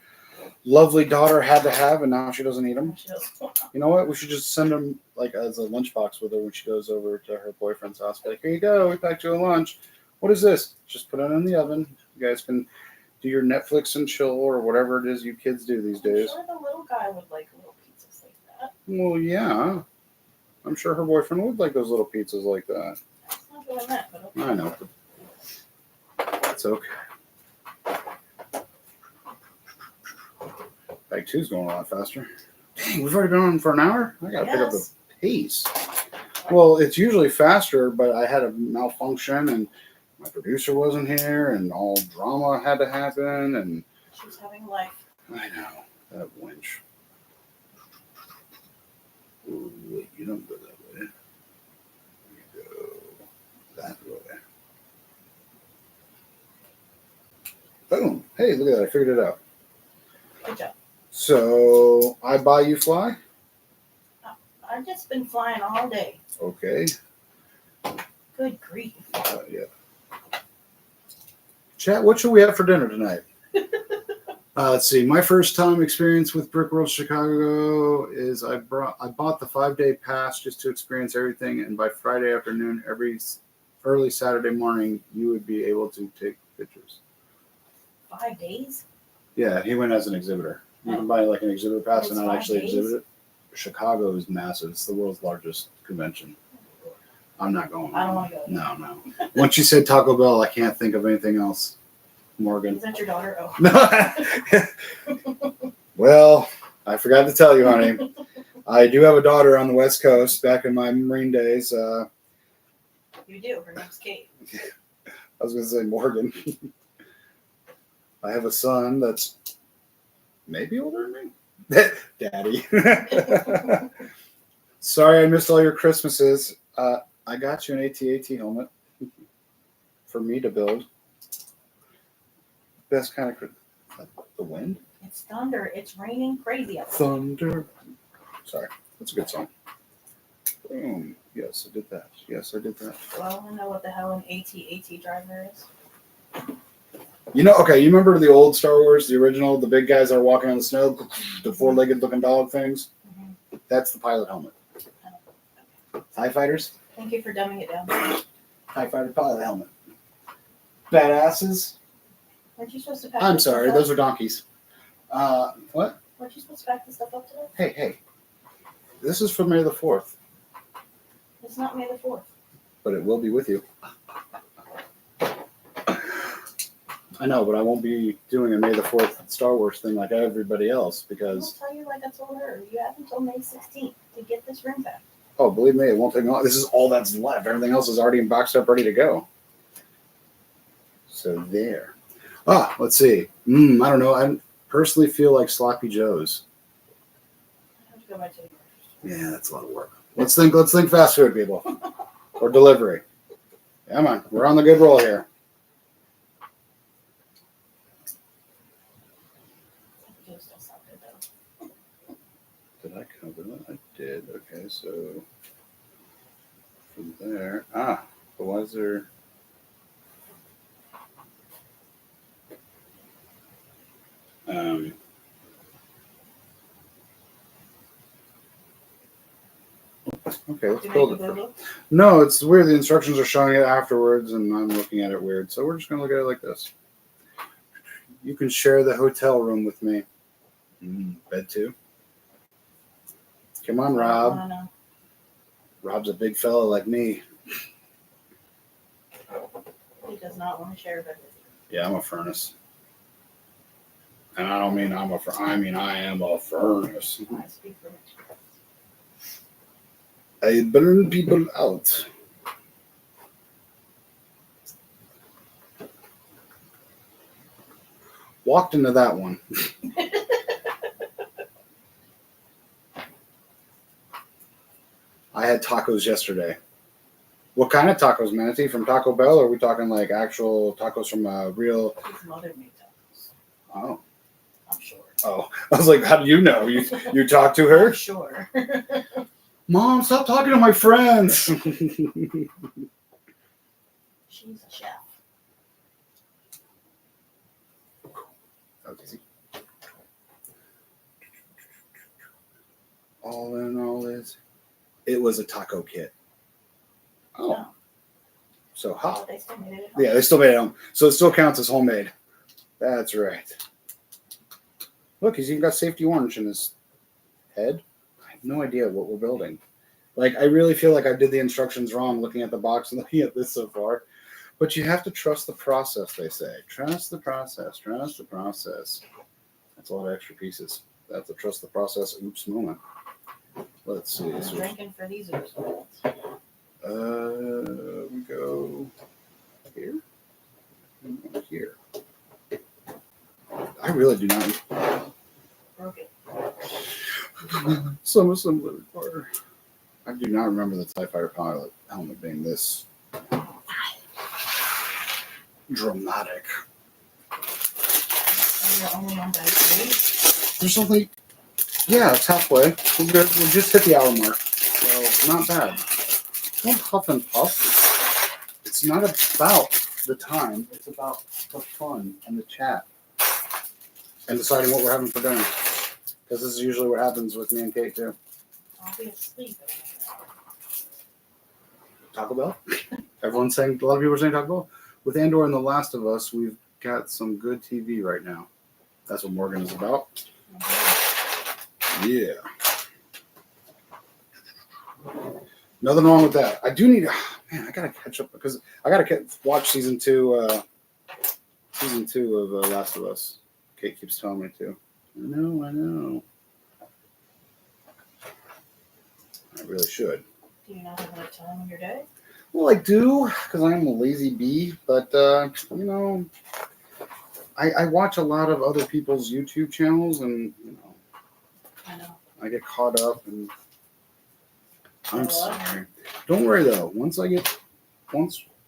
lovely daughter had to have, and now she doesn't eat them. She doesn't want them. You know what? We should just send them like as a lunchbox with her when she goes over to her boyfriend's house. Be like, here you go. We packed you a lunch. What is this? Just put it in the oven. You guys can do your Netflix and chill or whatever it is you kids do these I'm days. sure the little guy would like little pizzas like that. Well, yeah. I'm sure her boyfriend would like those little pizzas like that. That's not what I meant, but okay. I know. That's okay. Bag 2's going a lot faster. Dang, we've already been on for an hour? I gotta pick up the Yes. pace. Well, it's usually faster, but I had a malfunction and my producer wasn't here and all drama had to happen and She's having life. I know, that winch. Ooh, wait, you don't go that way. You go that way. Boom. Hey, look at that. I figured it out. Good job. So, I buy, you fly? I've just been flying all day. Okay. Good grief. Yeah. Chat, what should we have for dinner tonight? Let's see. My first time experience with Brick World Chicago is I bought the 5-day pass just to experience everything, and by Friday afternoon, every early Saturday morning, you would be able to take pictures. 5 days? Yeah, he went as an exhibitor. You can buy like an exhibitor pass It's and not 5 actually days? exhibit it. Chicago is massive. It's the world's largest convention. I'm not going. I don't want to go. No. Once you said Taco Bell, I can't think of anything else. Morgan. Is that your daughter? Oh. Well, I forgot to tell you, honey. I do have a daughter on the West Coast back in my Marine days. You do. Her name's Kate. I was going to say Morgan. I have a son that's maybe older than me. Daddy. Sorry I missed all your Christmases. I got you an AT-AT helmet for me to build. Best kind of the wind? It's thunder. It's raining crazy outside. Thunder. Sorry, that's a good song. Boom. Yes, I did that. Yes, I did that. Do I want to know what the hell an AT-AT driver is? You know, okay, you remember the old Star Wars, the original, the big guys that are walking on the snow, the four-legged looking dog things? Mm-hmm. That's the pilot helmet. TIE fighters? Thank you for dumbing it down. TIE fighter pilot helmet. Badasses? Weren't you supposed to pack I'm this sorry, stuff those up? are donkeys. What? Weren't you supposed to back the stuff up today? Hey. This is for May the 4th, It's not May the 4th. but it will be with you. I know, but I won't be doing a May the 4th Star Wars thing like everybody else I'll because, tell you like I told her. You have until May 16th to get this ring back. oh, believe me, it won't take long. This is all that's left. Everything else is already boxed up, ready to go. So there. Let's see. I don't know. I personally feel like Sloppy Joe's. I have to go back to the Yeah, that's a lot of work. Let's think fast food, people. Or delivery. Come on. We're on the good roll here. Joe's still sound good though. Did I cover that? I did. Okay, so from there. But why is there? Okay, let's You build make it. a First. boo-boo? No, it's weird. The instructions are showing it afterwards, and I'm looking at it weird. So we're just gonna look at it like this. You can share the hotel room with me. Bed too. Come on, Rob. I don't know. Rob's a big fella like me. He does not want to share a bed with you. Yeah, I'm a furnace. And I don't mean I mean I am a furnace. I speak from experience. I burn people out. Walked into that one. I had tacos yesterday. What kind of tacos, Manatee? From Taco Bell, or are we talking like actual tacos from a real? His mother made tacos. Oh, I'm sure. I was like, how do you know? You talked to her? I'm sure. Mom, stop talking to my friends. She's a chef. That was easy. All in all is, it was a taco kit. Oh, No. so Oh, hot. they still made it at home. Yeah, they still made it home. So it still counts as homemade. That's right. Look, he's even got safety orange in his head. I have no idea what we're building. Like, I really feel like I did the instructions wrong looking at the box and looking at this so far. But you have to trust the process, they say. Trust the process. Trust the process. That's a lot of extra pieces. That's a trust the process oops moment. Let's see. I'm So, drinking for these results. we go here. We go here. I really do not. Broke it. Some assembly required. I do not remember the TIE Fighter pilot helmet being this dramatic. I'm the only one that agrees. There's something. Yeah, it's halfway. We're good. We just hit the hour mark. So, not bad. Don't huff and puff. It's not about the time. It's about the fun and the chat. And deciding what we're having for dinner. Because this is usually what happens with me and Kate, too. I'll be asleep. Taco Bell? Everyone's saying, a lot of people are saying Taco Bell. With Andor and The Last of Us, we've got some good TV right now. That's what Morgan is about. Yeah. Nothing wrong with that. I do need, man, I gotta catch up because I gotta watch season two of Last of Us. Kate keeps telling me to. I know. I really should. Do you not have enough time in your day? Well, I do because I'm a lazy bee, but I watch a lot of other people's YouTube channels, and I know. I get caught up, and I'm Oh, what? sorry. Don't worry though. Once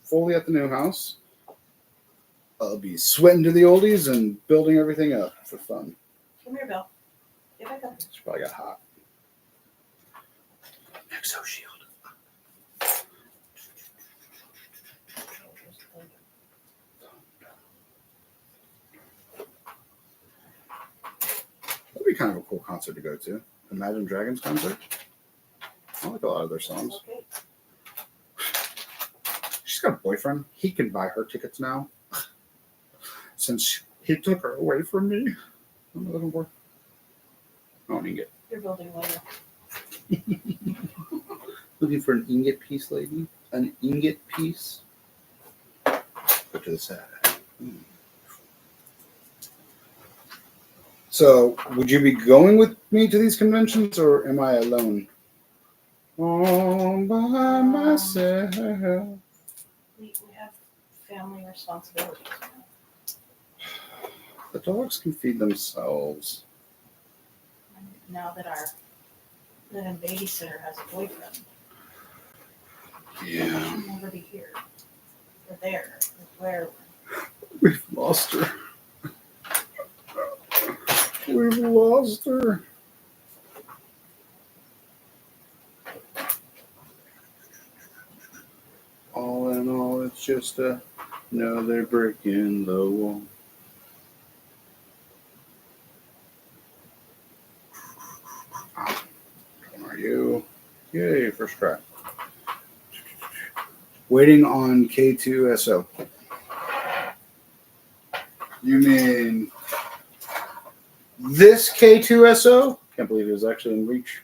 fully at the new house, I'll be sweating to the oldies and building everything up for fun. Come here, Bill. Get back up. She probably got hot. Exo shield. That'd be kind of a cool concert to go to. Imagine Dragons concert. I like a lot of their songs. Okay. She's got a boyfriend. He can buy her tickets now. Since he took her away from me. I'm looking for. Oh, an ingot. You're building Lego. Looking for an ingot piece, lady? An ingot piece? Go to the side. So, would you be going with me to these conventions, or am I alone? All by myself. We have family responsibilities. The dogs can feed themselves. And now that our living babysitter has a boyfriend, Yeah. she'll never be here. Or there. Or where. We've lost her. We've lost her. All in all, it's just another brick in the wall. How are you? Yay, first try. Waiting on K2SO. You mean this K2SO? Can't believe it was actually in reach.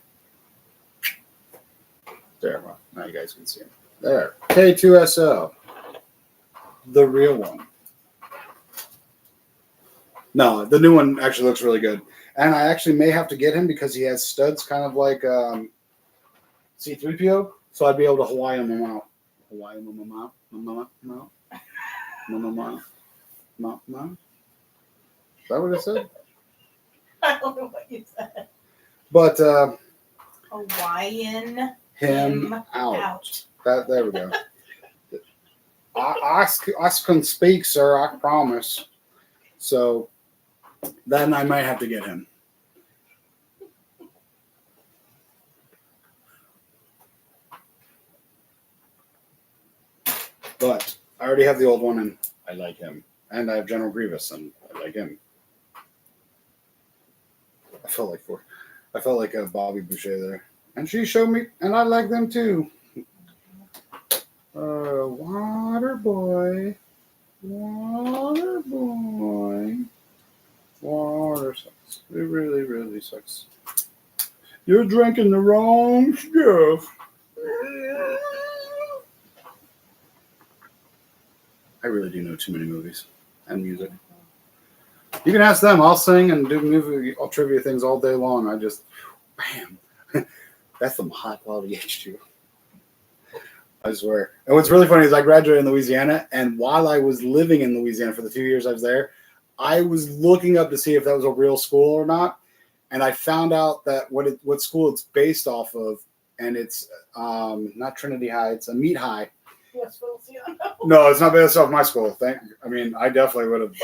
There, well, now you guys can see him. There, K2SO. The real one. No, the new one actually looks really good. And I actually may have to get him because he has studs kind of like C-3PO. So I'd be able to Hawaii him out. Hawaii him out. Is that what it said? I don't know what you said. But Hawaiian him out. There we go. I can speak, sir. I promise. So then I might have to get him. But I already have the old one, and I like him. And I have General Grievous, and I like him. I felt like a Bobby Boucher there, and she showed me, and I like them too. Water boy, water sucks. It really, really sucks. You're drinking the wrong stuff. I really do know too many movies and music. You can ask them. I'll sing and do movie trivia things all day long. I just, bam. That's some high quality H2. I swear. And what's really funny is I graduated in Louisiana, and while I was living in Louisiana for the 2 years I was there, I was looking up to see if that was a real school or not. And I found out that what school it's based off of, and it's not Trinity High, it's a Meat High. West Feliciano. No, it's not based off my school. I definitely would have.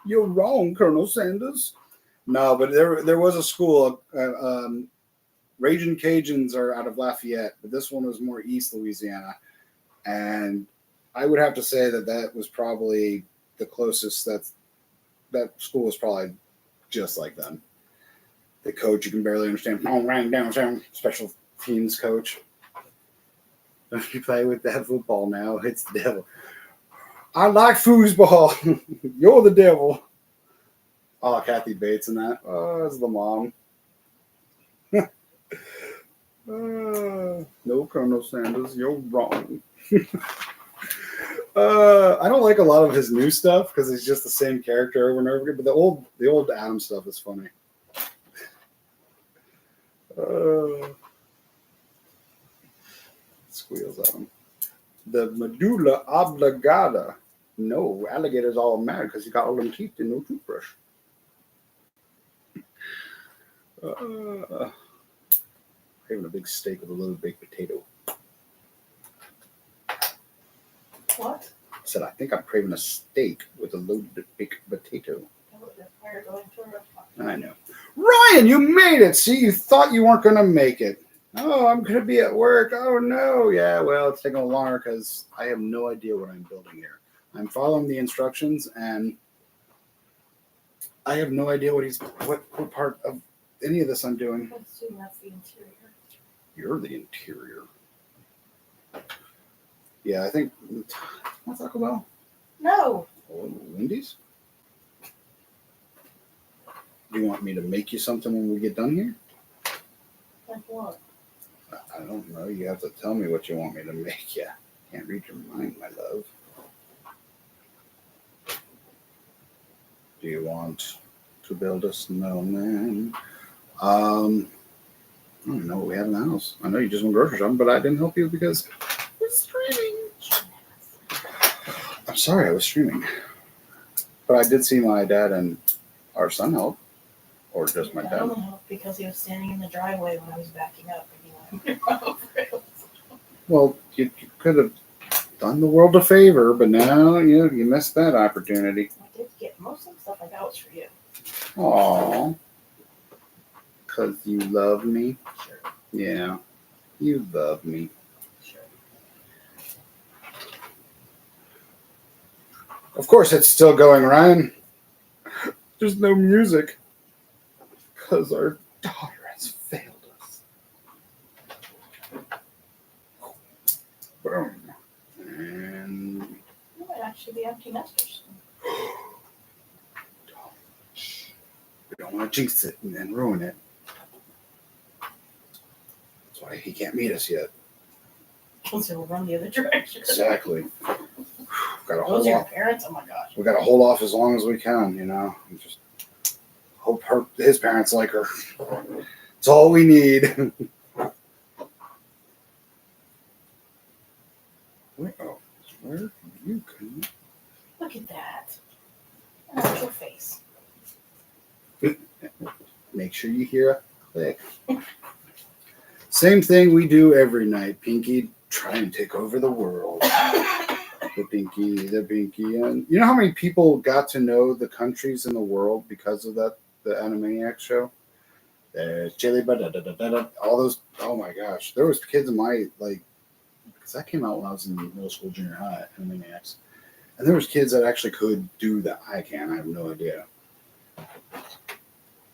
You're wrong, Colonel Sanders. No, but there was a school. Raging Cajuns are out of Lafayette, but this one was more East Louisiana, and I would have to say that was probably the closest. That school was probably just like them. The coach you can barely understand. Special teams coach. Don't you play with that football now? It's the devil. I like foosball. You're the devil. Oh, Kathy Bates and that. Oh, it's the mom. No, Colonel Sanders, you're wrong. I don't like a lot of his new stuff because it's just the same character over and over again. But the old Adam stuff is funny. Squeals at him. The medulla oblongata. No, alligator's all mad because he got all them teeth and no toothbrush. Having a big steak with a little baked potato. What? I said, I think I'm craving a steak with a loaded baked potato. We're going to a restaurant. I know. Ryan, you made it. See, you thought you weren't going to make it. Oh, I'm going to be at work. Oh, no. Yeah, well, it's taking a longer because I have no idea what I'm building here. I'm following the instructions, and I have no idea what part of any of this I'm doing. I assume that's the interior. You're the interior. Yeah, I think. Want Taco Bell? No. Oh, Wendy's? Do you want me to make you something when we get done here? Like what? I don't know. You have to tell me what you want me to make you. Can't read your mind, my love. Do you want to build a snowman? I don't know what we have in the house. I know you just went grocery shopping, but I didn't help you because we're streaming. I'm sorry, I was streaming. But I did see my dad and our son help. Or just my I dad. only helped because he was standing in the driveway when I was backing up and he wanted me to run over it. Well, you could have done the world a favor, but now you missed that opportunity. I did get most of the stuff I got was for you. Aww. Because you love me? Sure. Yeah. You love me. Sure. Of course, it's still going, Ryan. There's no music. Because our daughter has failed us. Boom. And You might actually be empty nesters. we don't want to jinx it and then ruin it. That's why he can't meet us yet. Because he'll run the other direction. Exactly. Got to Those hold are your off. parents? Oh my gosh. We got to hold off as long as we can, you know. And just hope his parents like her. It's all we need. where you can Look at that. That's your face. make sure you hear a click. Same thing we do every night. Pinky, try and take over the world. The Pinky, and you know how many people got to know the countries in the world because of that, the Animaniacs show? There's Chile, all those. Oh my gosh, there was kids in my because that came out when I was in middle school, junior high, Animaniacs, and there was kids that actually could do that. I have no idea.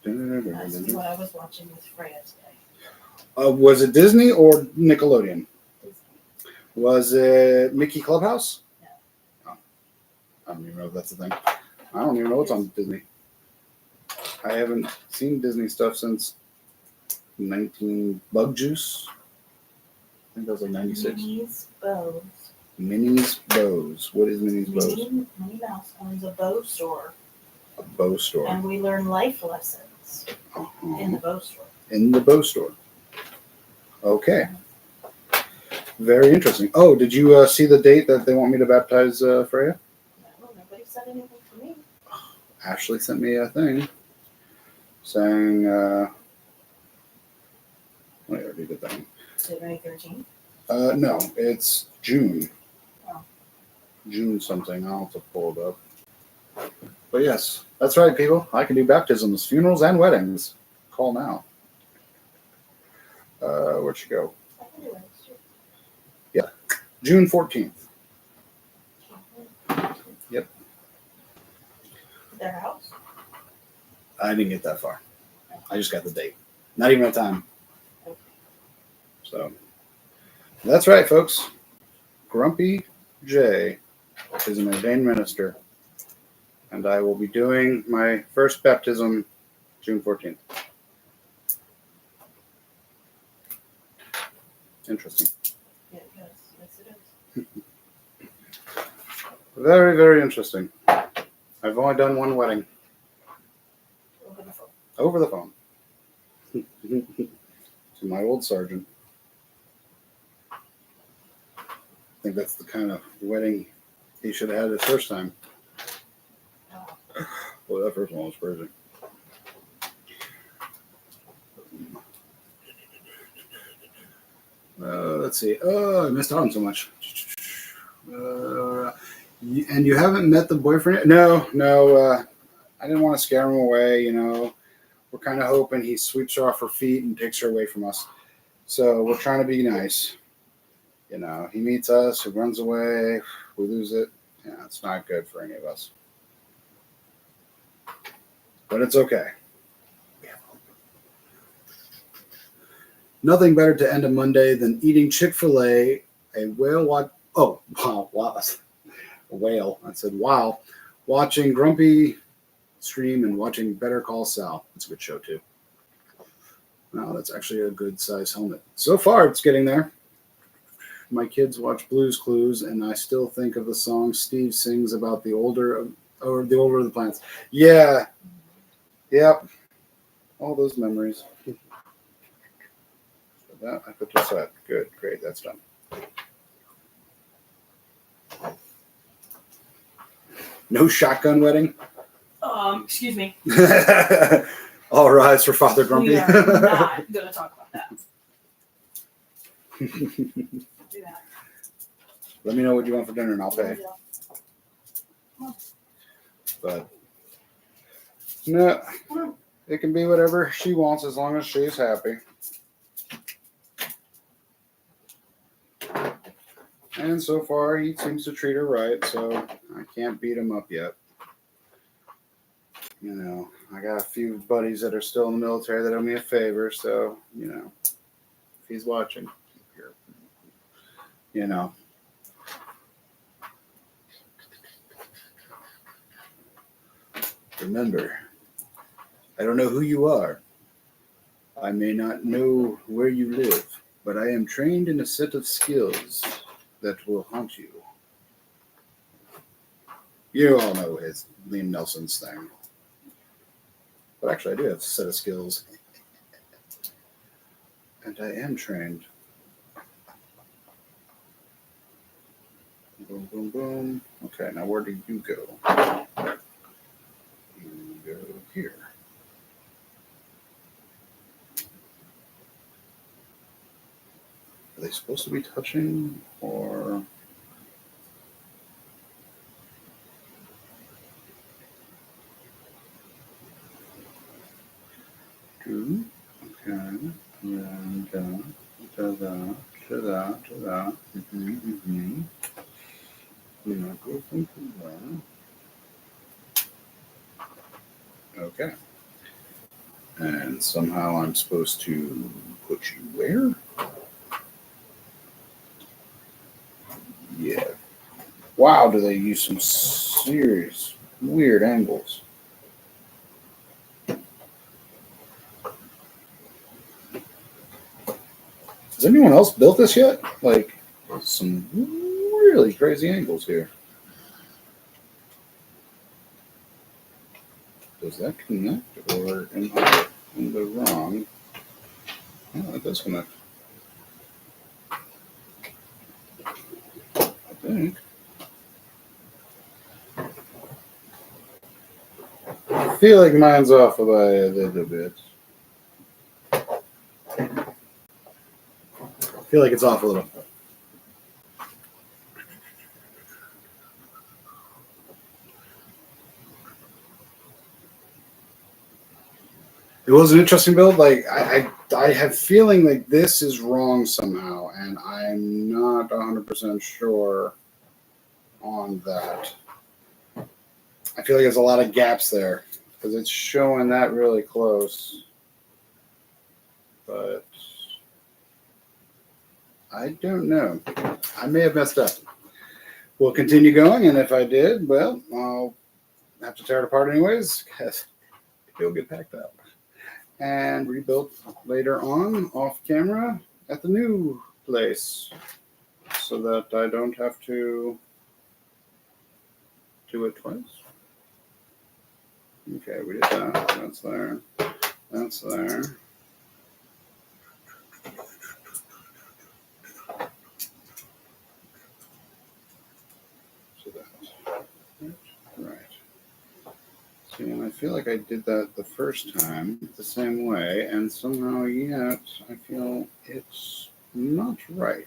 That's what I was watching with Freya today. Was it Disney or Nickelodeon? Disney. Was it Mickey Clubhouse? No. Oh, I don't even know if that's a thing. I don't even know what's on Disney. I haven't seen Disney stuff since 19 Bug Juice. I think that was like 96. Minnie's Bows. Minnie's Bows. What is Minnie's Bows? Minnie Mouse owns a bow store, A bow store. and we learn life lessons Uh-huh. in the bow store. In the bow store. Okay. Very interesting. Oh, did you see the date that they want me to baptize Freya? No, nobody said anything to me. Ashley sent me a thing saying, I already did that. February 13th. No, it's June. Oh. June something. I'll have to pull it up. But yes, that's right, people. I can do baptisms, funerals, and weddings. Call now. Where'd you go? I can do it. Sure. June 14th. Yep. Their house? I didn't get that far. I just got the date. Not even a time. Okay. So that's right, folks. Grumpy J is an ordained minister, and I will be doing my first baptism June 14th. Interesting. Yeah, yes, it is. Very, very interesting. I've only done one wedding Over the phone. over the phone to my old sergeant. I think that's the kind of wedding he should have had his first time. Oh, Well, that first one was crazy. Let's see. Oh, I missed out on so much. And you haven't met the boyfriend yet? No. I didn't want to scare him away, you know. We're kind of hoping he sweeps her off her feet and takes her away from us. So we're trying to be nice. You know, he meets us, he runs away, we lose it. Yeah, it's not good for any of us. But it's okay. Nothing better to end a Monday than eating Chick-fil-A, a whale a whale. I said, wow. Watching Grumpy stream and watching Better Call Saul. It's a good show too. Wow, that's actually a good size helmet. So far, it's getting there. My kids watch Blue's Clues, and I still think of the song Steve sings about the older of the plants. Yeah. Yep. All those memories. That I put this up. Good, great, that's done. No shotgun wedding. Excuse me. All rise for Father Grumpy. We are not going to talk about that. Do that. Let me know what you want for dinner and I'll pay. But no, it can be whatever she wants as long as she's happy. And so far, he seems to treat her right, so I can't beat him up yet. You know, I got a few buddies that are still in the military that owe me a favor, so, you know, if he's watching, you know. Remember, I don't know who you are. I may not know where you live, but I am trained in a set of skills that will haunt you. You all know his Liam Nelson's thing. But actually, I do have a set of skills. And I am trained. Boom, boom, boom. Okay, now where do you go? You go here. Are they supposed to be touching or? Okay. And da. Go from there. Okay. And somehow I'm supposed to put you where? Yeah. Wow, do they use some serious weird angles. Has anyone else built this yet? Like, some really crazy angles here. Does that connect, or am I in the wrong? Oh, it does connect. I think. I feel like mine's off by a little bit. I feel like it's off a little. It was an interesting build. Like I have feeling like this is wrong somehow, and I'm not 100% sure on that. I feel like there's a lot of gaps there because it's showing that really close, but I don't know. I may have messed up. We'll continue going, and if I did, well, I'll have to tear it apart anyways because it'll get packed up and rebuilt later on off camera at the new place so that I don't have to do it twice. Okay, we did that. That's there. That's there. So that's right. See, and I feel like I did that the first time the same way, and somehow yet I feel it's not right.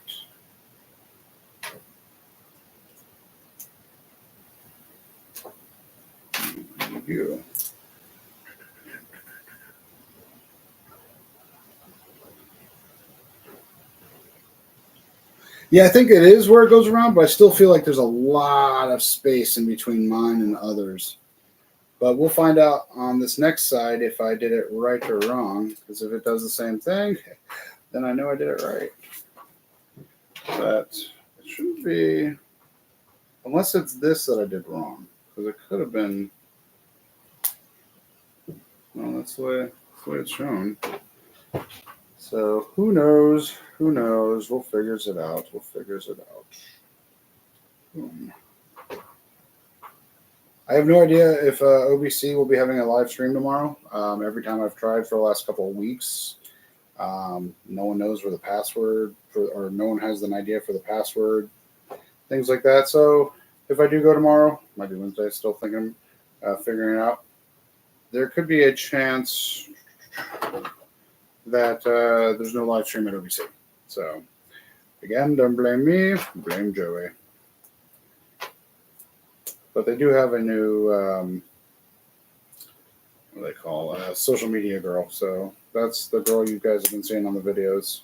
There you go. Yeah, I think it is where it goes around, but I still feel like there's a lot of space in between mine and others. But we'll find out on this next side if I did it right or wrong, because if it does the same thing, then I know I did it right. But it shouldn't be, unless it's this that I did wrong, because it could have been Well, that's the way it's shown. So who knows? Who knows? We'll figure it out. Boom. I have no idea if OBC will be having a live stream tomorrow. Every time I've tried for the last couple of weeks, no one knows where the password or no one has an idea for the password, things like that. So if I do go tomorrow, might be Wednesday, still thinking, figuring it out. There could be a chance that there's no live stream at OBC. So again, don't blame me, blame Joey. But they do have a new, what do they call, social media girl. So that's the girl you guys have been seeing on the videos.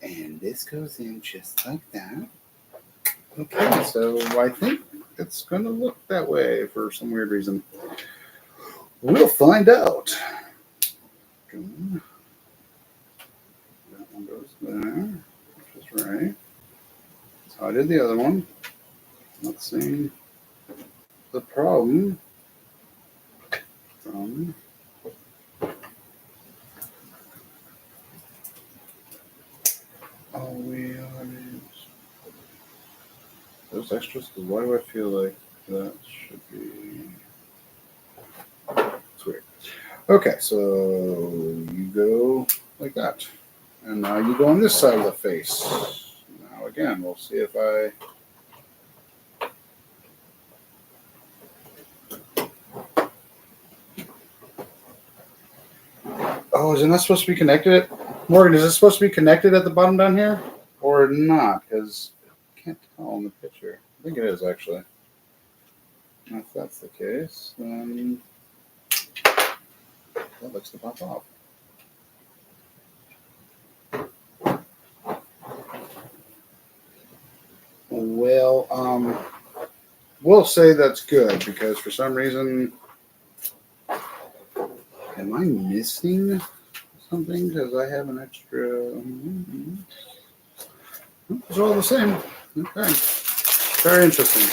And this goes in just like that. Okay, so I think it's going to look that way for some weird reason. We'll find out. That one goes there. Right. So I did the other one. Let's see the problem from all we are is those extras. Because why do I feel like that should be? It's weird. Okay, so you go like that. And now you go on this side of the face. Now again, we'll see if I... Oh, is it not supposed to be connected? Morgan, is it supposed to be connected at the bottom down here? Or not? Because I can't tell in the picture. I think it is, actually. If that's the case, then that looks to pop off. Well, we'll say that's good because for some reason, am I missing something? Because I have an extra. It's all the same. Okay, very interesting.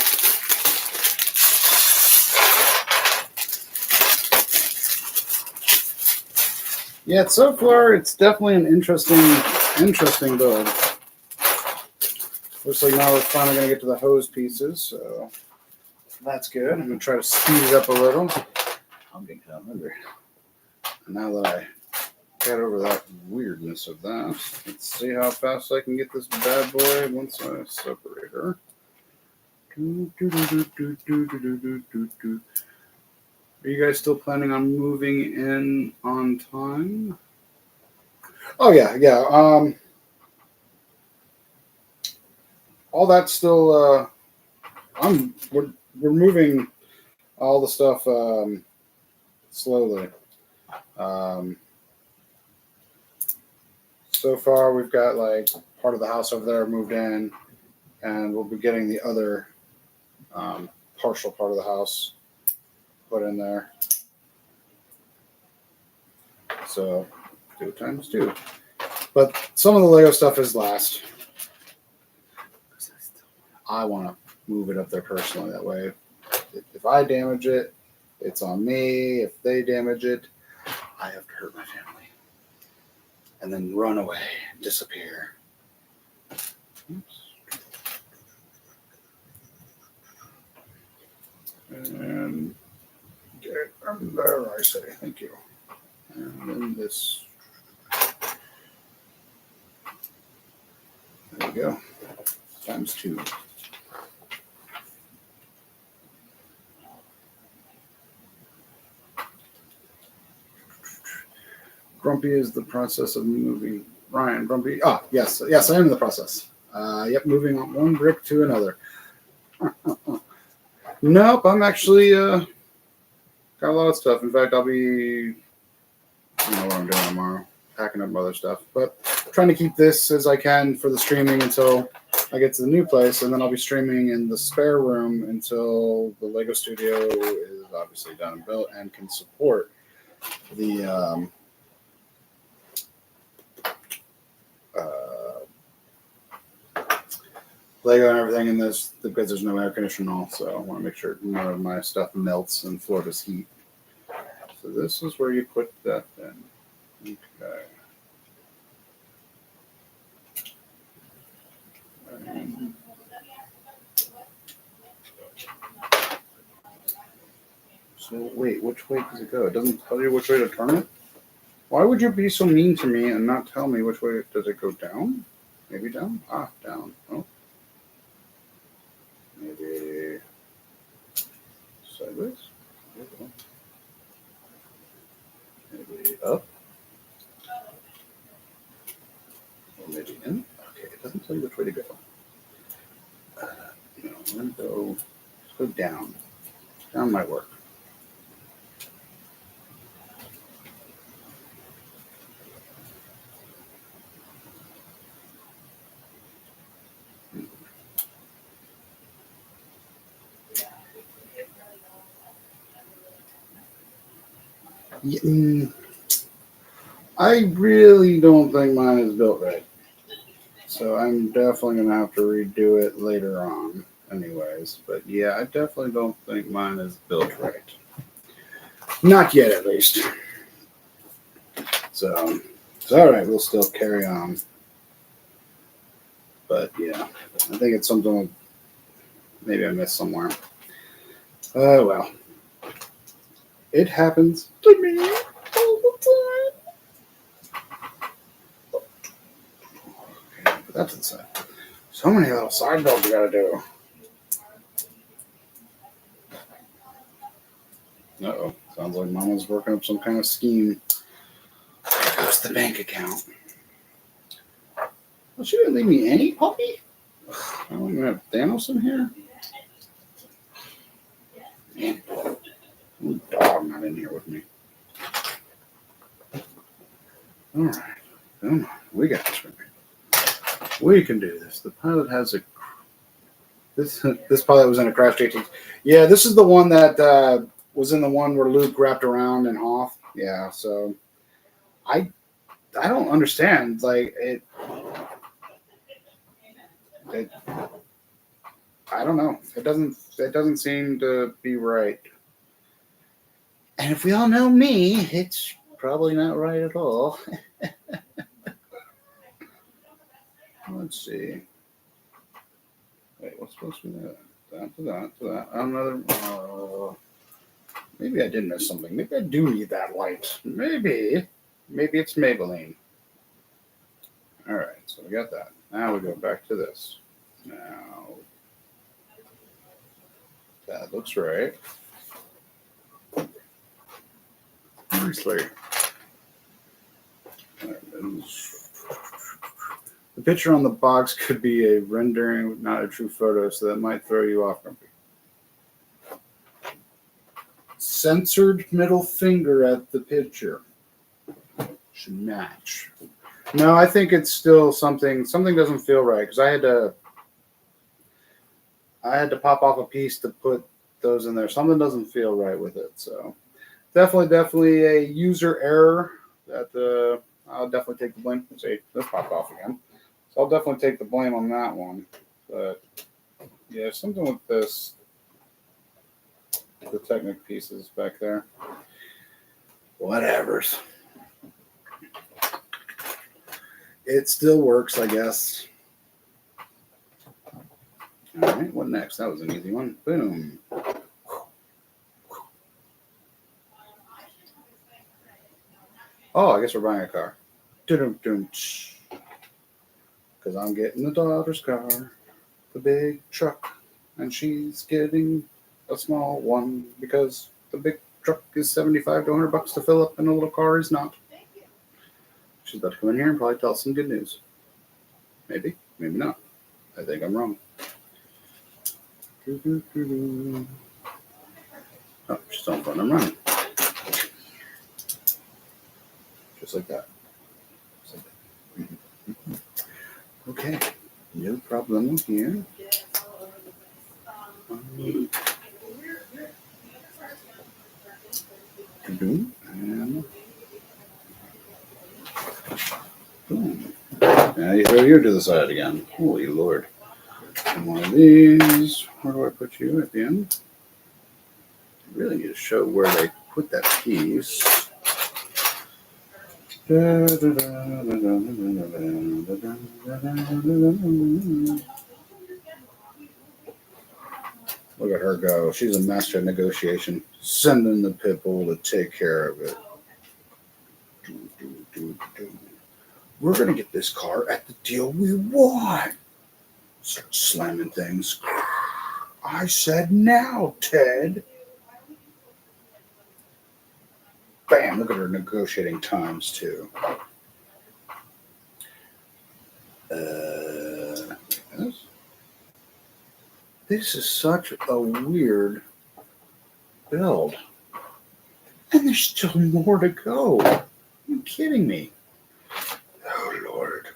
Yeah, so far it's definitely an interesting build. Looks like now we're finally going to get to the hose pieces, so that's good. I'm going to try to speed it up a little. I'm getting kind of hungry. And now that I got over that weirdness of that, let's see how fast I can get this bad boy once I separate her. Are you guys still planning on moving in on time? Oh, yeah. All that's still, we're moving all the stuff slowly. So far, we've got like part of the house over there moved in, and we'll be getting the other partial part of the house put in there. So 2 times 2. But some of the Lego stuff is last. I want to move it up there personally. That way, if I damage it, it's on me. If they damage it, I have to hurt my family. And then run away, disappear. Oops. And get there, I say. Thank you. And then this. There we go. Times 2. Grumpy is the process of moving. Ryan, Grumpy. Yes, I am in the process. Yep, moving on one brick to another. Nope, I'm actually got a lot of stuff. In fact, I'll be, I don't know what I'm doing tomorrow, packing up other stuff, but trying to keep this as I can for the streaming until I get to the new place, and then I'll be streaming in the spare room until the Lego Studio is obviously done and built and can support the Lego and everything in this because there's no air conditioning and all, so I want to make sure none of my stuff melts in Florida's heat. So this is where you put that in. Okay. So wait, which way does it go? It doesn't tell you which way to turn it? Why would you be so mean to me and not tell me which way does it go down? Maybe down? Ah, down. Oh. Maybe sideways? Maybe up? Or maybe in? Okay, it doesn't tell you which way to go. No, I'm gonna let's go down. Down might work. Yeah, I really don't think mine is built right. So I'm definitely going to have to redo it later on anyways. But yeah, I definitely don't think mine is built right. Not yet, at least. So it's all right. We'll still carry on. But yeah, I think it's something maybe I missed somewhere. Oh, well. It happens to me all the time. Okay, but that's inside. So many little side builds we gotta do. Uh-oh. Sounds like Mama's working up some kind of scheme. There goes the bank account. Well, she didn't leave me any puppy? I don't even have Thanos in here. Man. Dog not in here with me. All right, come on, we got this. We can do this. The pilot has a. This pilot was in a Crash 18. Yeah, this is the one that was in the one where Luke wrapped around in Hoth. Yeah, so I don't understand. Like it I don't know. It doesn't seem to be right. And if we all know me, it's probably not right at all. Let's see. Wait, what's supposed to be that? That to that to that. Another. Maybe I did miss something. Maybe I do need that light. Maybe it's Maybelline. All right, so we got that. Now we go back to this. Now that looks right. Seriously. The picture on the box could be a rendering, not a true photo, so that might throw you off. Censored middle finger at the picture. Should match. No, I think it's still something doesn't feel right because I had to pop off a piece to put those in there. Something doesn't feel right with it, so definitely a user error that I'll definitely take the blame. See, this popped off again. So I'll definitely take the blame on that one. But yeah, something with this, the Technic pieces back there. Whatevers. It still works, I guess. All right, what next? That was an easy one. Boom. Oh, I guess we're buying a car. Because I'm getting the daughter's car, the big truck, and she's getting a small one because the big truck is $75 to $100 to fill up, and the little car is not. She's about to come in here and probably tell us some good news. Maybe, maybe not. I think I'm wrong. Oh, she's on front. I'm running. Just like that. Okay, no problem here. And boom. Now you throw you to the side again. Holy Lord. one of these. Where do I put you at the end? I really need to show where they put that piece. Look at her go. She's a master of negotiation. Sending the pit bull to take care of it. We're going to get this car at the deal we want. Start slamming things. I said now, Ted. Bam, look at her negotiating times, too. This is such a weird build. And there's still more to go. Are you kidding me? Oh, Lord.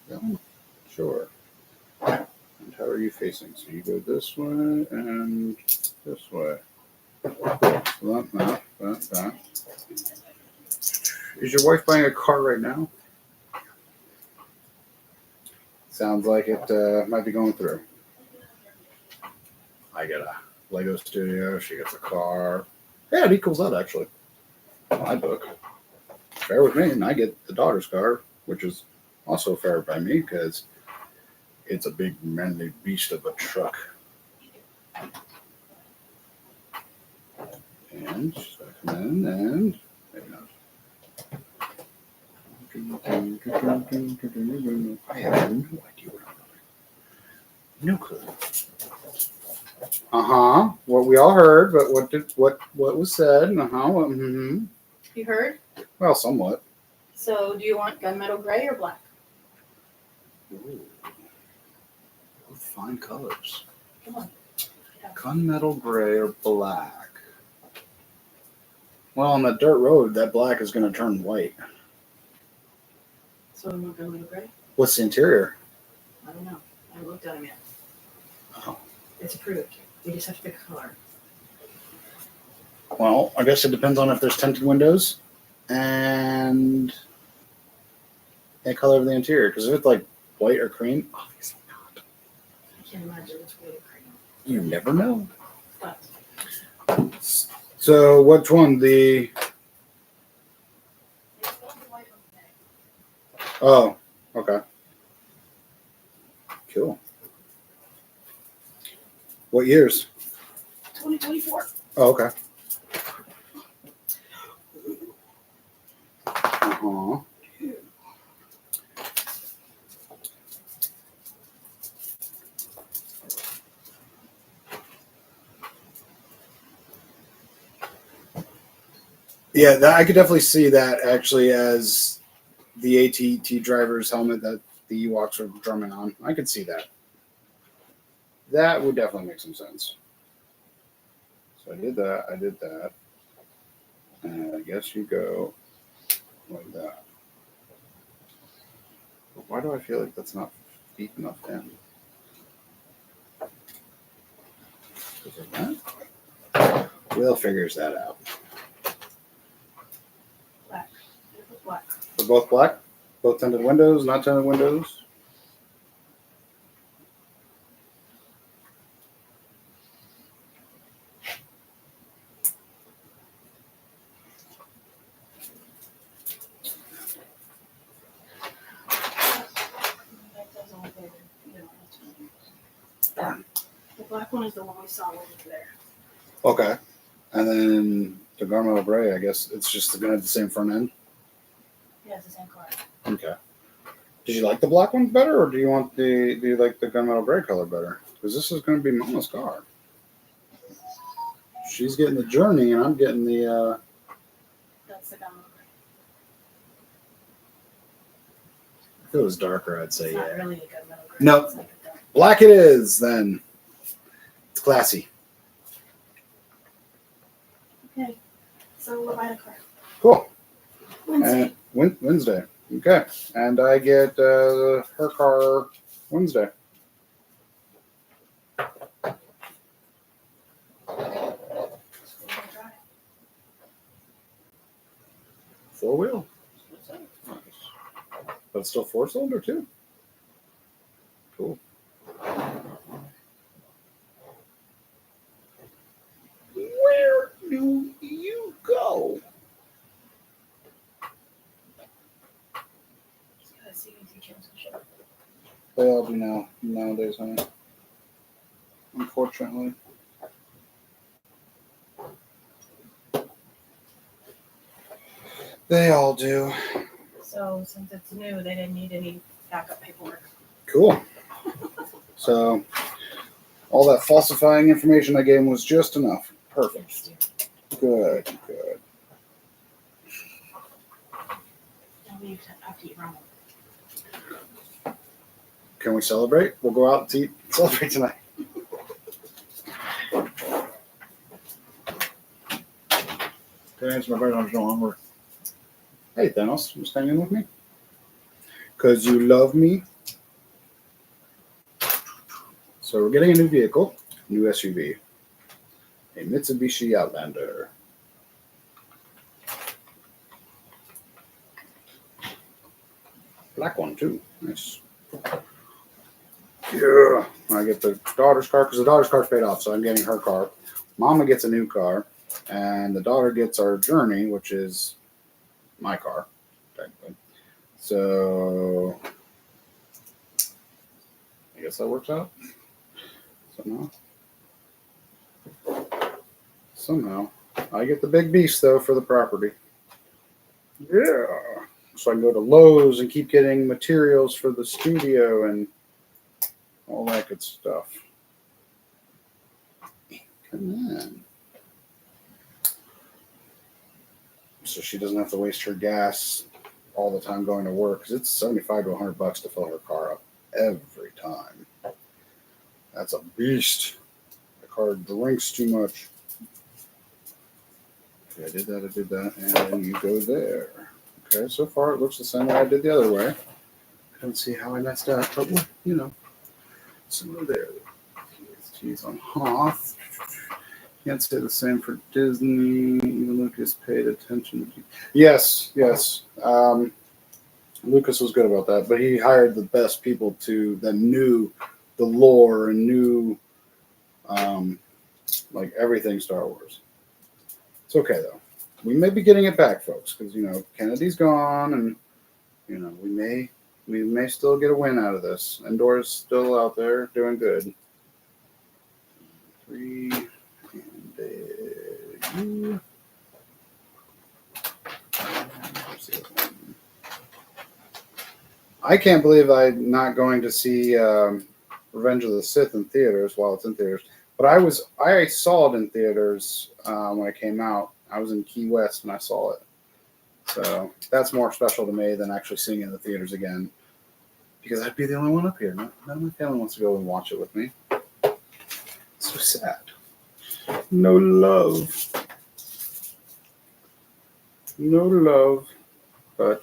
Yeah, sure. And how are you facing? So you go this way and this way. That. Is your wife buying a car right now? Sounds like it might be going through. I get a Lego studio. She gets a car. Yeah, it equals out, actually. My book. Fair with me, and I get the daughter's car, which is also fair by me because it's a big manly beast of a truck. And she's gonna come in and maybe not. I have no idea what I'm doing. No clue. What we all heard, but what was said? You heard? Well, somewhat. So do you want gunmetal gray or black? Ooh. Fine colors. Come on. Gunmetal gray or black. Well, on the dirt road, that black is going to turn white. So we want gunmetal gray? What's the interior? I don't know. I haven't looked at them yet. Oh. It's approved. We just have to pick a color. Well, I guess it depends on if there's tinted windows and the color of the interior. Because if it's like white or cream, obviously not. I can't imagine it's white or cream. You never know. But So, which one? The. Oh, okay. Cool. What years? 2024. Oh, okay. Uh-huh. Yeah, I could definitely see that actually as the AT&T driver's helmet that the Ewoks are drumming on. I could see that. That would definitely make some sense. So I did that. And I guess you go like that. But why do I feel like that's not deep enough in? Is it that? Will figures that out. Black. Black. For both black? Both tinted windows, not tinted windows? Darn. The black one is the one we saw over there. Okay. And then the Gunmetal Gray, I guess it's just going to have the same front end. Yeah, it's the same color. Okay. Did you like the black one better, or do you like the Gunmetal Gray color better? Because this is going to be Mama's car. She's getting the Journey, and I'm getting the. That's the gunmetal gray. If it was darker, I'd say It's yeah. not really a gunmetal gray. Nope. It's like a dark. Black it is, then. It's classy. Okay. So we're buying a car. Cool. Wednesday. And Wednesday. Okay. And I get her car Wednesday. Four wheel. Nice. But it's still 4-cylinder too? Cool. They all do now nowadays, honey. Unfortunately. They all do. So since it's new, they didn't need any backup paperwork. Cool. So all that falsifying information I gave him was just enough. Perfect. Good. I'll leave after you run. Can we celebrate? We'll go out and celebrate tonight. Can I answer my question? I'm still hungry. Hey, Thanos, you staying in with me? Because you love me. So we're getting a new vehicle, new SUV, a Mitsubishi Outlander. Black one too. Nice. Yeah. I get the daughter's car because the daughter's car's paid off, so I'm getting her car. Mama gets a new car, and the daughter gets our Journey, which is my car, technically. So I guess that works out. Somehow. I get the big beast, though, for the property. Yeah. So I can go to Lowe's and keep getting materials for the studio and all that good stuff. Come on. So she doesn't have to waste her gas all the time going to work, because it's $75 to $100 to fill her car up every time. That's a beast. The car drinks too much. Okay, I did that, and then you go there. Okay, so far it looks the same way I did the other way. I don't see how I messed up, but you know. Similar there. He's on Hoth. Can't say the same for Disney. Even Lucas paid attention. Yes. Lucas was good about that, but he hired the best people that knew the lore and knew like everything Star Wars. It's okay though. We may be getting it back, folks, because Kennedy's gone, and we may still get a win out of this. Endor's still out there doing good. 3 and you. I can't believe I'm not going to see Revenge of the Sith in theaters while it's in theaters. But I saw it in theaters when it came out. I was in Key West and I saw it. So that's more special to me than actually seeing it in the theaters again. Because I'd be the only one up here. None of my family wants to go and watch it with me. So sad. No love. But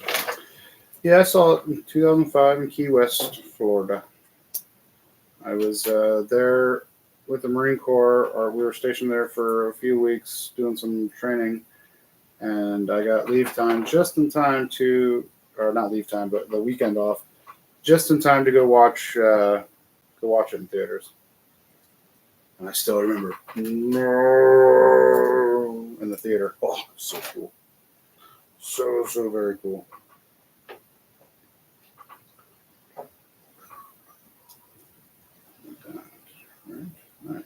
yeah, I saw it in 2005 in Key West, Florida. I was there with the Marine Corps, or we were stationed there for a few weeks doing some training, and I got leave time just in time or not leave time, but the weekend off, just in time to go watch it in theaters. And I still remember no in the theater. Oh, so cool. So very cool. Right.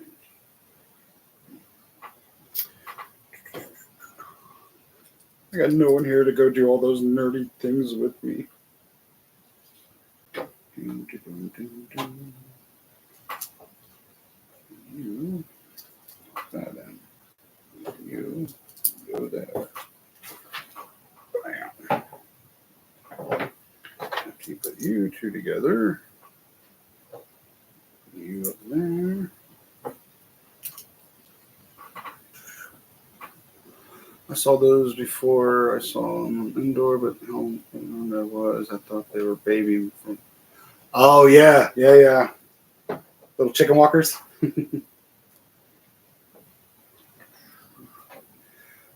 I got no one here to go do all those nerdy things with me. You that in. You go there. Bam. Keep you two together. You up there. I saw those before. I saw them indoor, but how long I was, I thought they were baby from. Oh yeah. Little chicken walkers.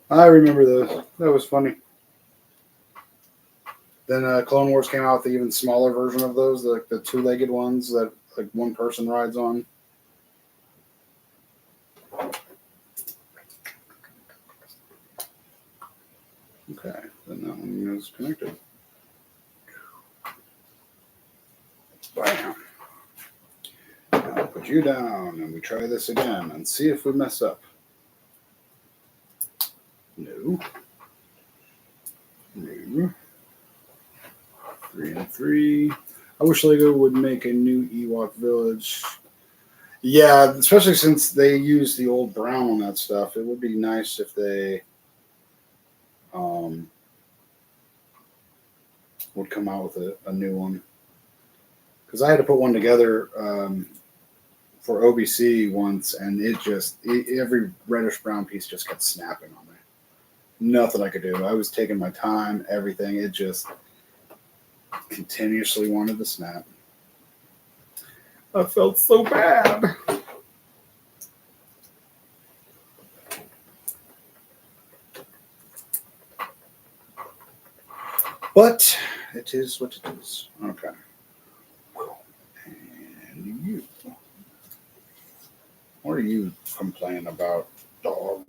I remember those. That was funny. Then Clone Wars came out with the even smaller version of those, like the two-legged ones that like one person rides on. Okay, then that one is connected. Bam. Put you down, and we try this again and see if we mess up. No. No. 3 and 3. I wish Lego would make a new Ewok village. Yeah, especially since they use the old brown on that stuff. It would be nice if they would come out with a new one. Because I had to put one together for OBC once, and every reddish brown piece just kept snapping on me. Nothing I could do. I was taking my time, everything. It just continuously wanted to snap. I felt so bad. But it is what it is. Okay. And you. What are you complaining about, dog?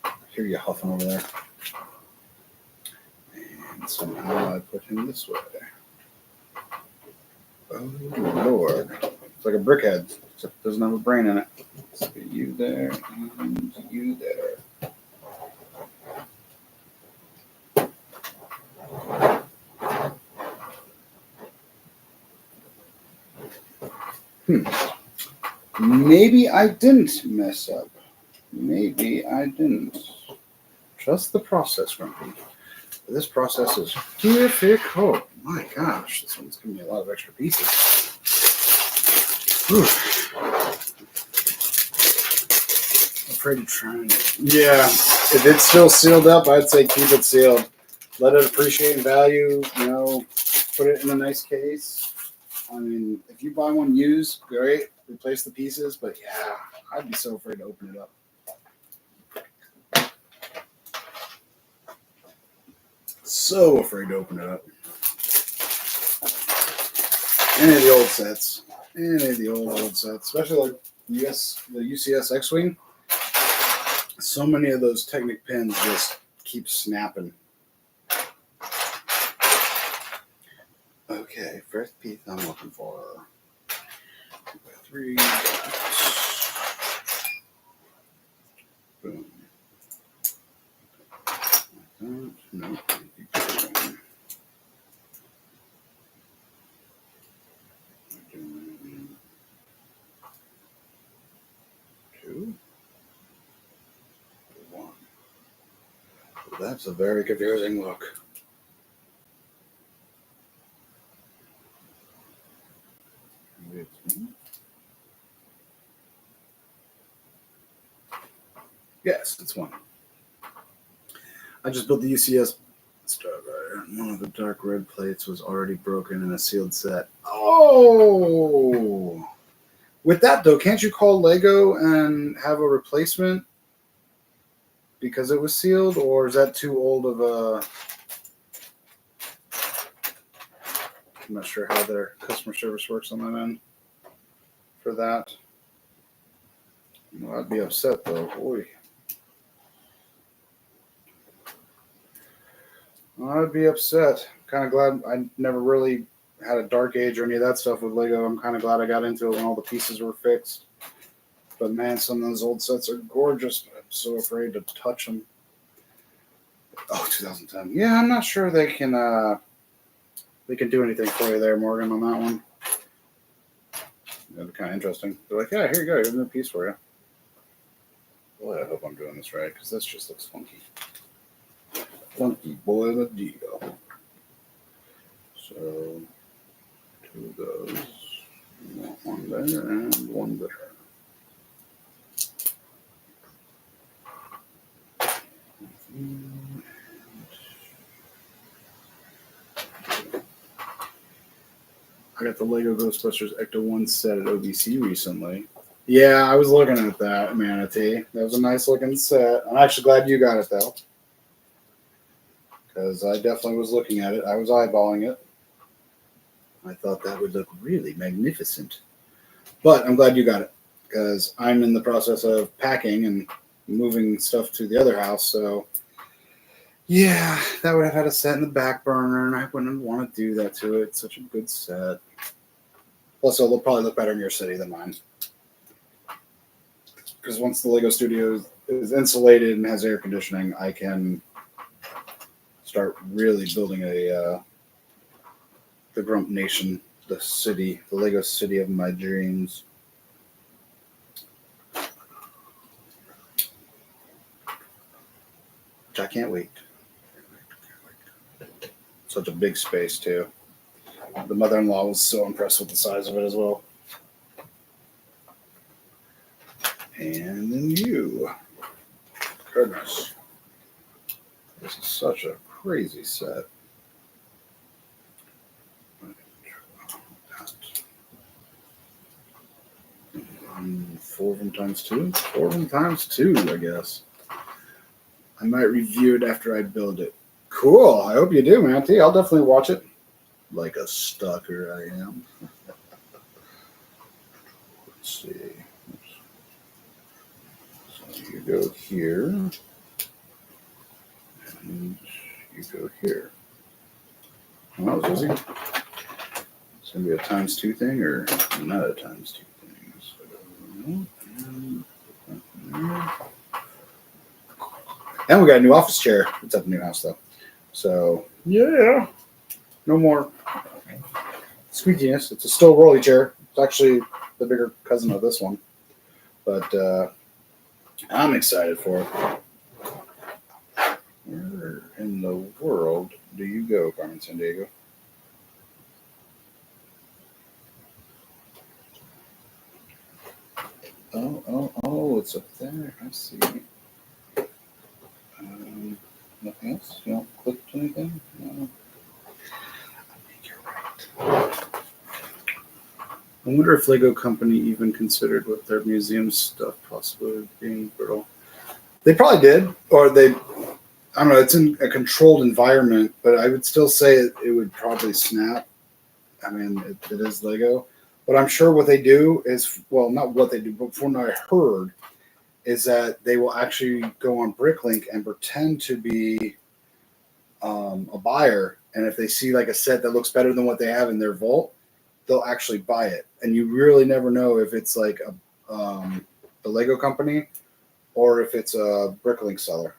I hear you huffing over there. And somehow I put him this way. Oh, Lord. It's like a brickhead, except it doesn't have a brain in it. Let's get you there and you there. Maybe I didn't mess up. Maybe I didn't. Trust the process, Grumpy. This process is difficult. My gosh, this one's giving me a lot of extra pieces. Whew. I'm afraid to try it. Yeah, if it's still sealed up, I'd say keep it sealed. Let it appreciate in value, put it in a nice case. I mean, if you buy one used, great, replace the pieces, but yeah, I'd be so afraid to open it up. So afraid to open it up. Any of the old sets. Any of the old sets. Especially like the UCS X-Wing. So many of those Technic pins just keep snapping. Okay, first piece I'm looking for. 3. Boom. No. 2. 1. That's a very confusing look. Yes, it's 1. I just built the UCS Starfire, and one of the dark red plates was already broken in a sealed set. Oh! With that, though, can't you call Lego and have a replacement because it was sealed, or is that too old of a... I'm not sure how their customer service works on that end for that. Well, I'd be upset, though. Boy. I'd be upset. Kind of glad I never really had a dark age or any of that stuff with Lego. I'm kind of glad I got into it when all the pieces were fixed. But man, some of those old sets are gorgeous. I'm so afraid to touch them. Oh, 2010. Yeah, I'm not sure they can do anything for you there, Morgan, on that one. That'd be kind of interesting. They're like, yeah, here you go. Here's a new piece for you. Boy, I hope I'm doing this right, because this just looks funky. Funky boy the deal. So, 2 of those. One there and one there. I got the Lego Ghostbusters Ecto 1 set at OBC recently. Yeah, I was looking at that, Manatee. That was a nice looking set. I'm actually glad you got it, though. Because I definitely was looking at it. I was eyeballing it. I thought that would look really magnificent. But I'm glad you got it. Because I'm in the process of packing and moving stuff to the other house. So, yeah, that would have had a set in the back burner. And I wouldn't want to do that to it. It's such a good set. Plus, it'll probably look better in your city than mine. Because once the Lego studio is insulated and has air conditioning, I can start really building the Grump Nation, the city, the Lego city of my dreams. Which I can't wait. Such a big space too. The mother-in-law was so impressed with the size of it as well. And then you. Goodness. This is such a crazy set. 4 of them times 2? 4 of them times 2, I guess. I might review it after I build it. Cool. I hope you do, man. I'll definitely watch it. Like a stalker I am. Let's see. So you go here. And you go here. Well, that was easy. It's going to be a times 2 thing or not a times 2 thing. So, and we got a new office chair. It's at the new house, though. So, yeah. No more squeakiness. It's a still rolly chair. It's actually the bigger cousin of this one. But I'm excited for it. Where in the world do you go, Carmen Sandiego? Oh, it's up there. I see. Nothing else? You don't click anything? No. I think you're right. I wonder if Lego Company even considered with their museum stuff possibly being brittle. They probably did, or I don't know, it's in a controlled environment, but I would still say it would probably snap. I mean, it is Lego. But I'm sure what they do is, well, not what they do, but from what I heard, is that they will actually go on Bricklink and pretend to be a buyer. And if they see like a set that looks better than what they have in their vault, they'll actually buy it. And you really never know if it's like the Lego Company or if it's a Bricklink seller.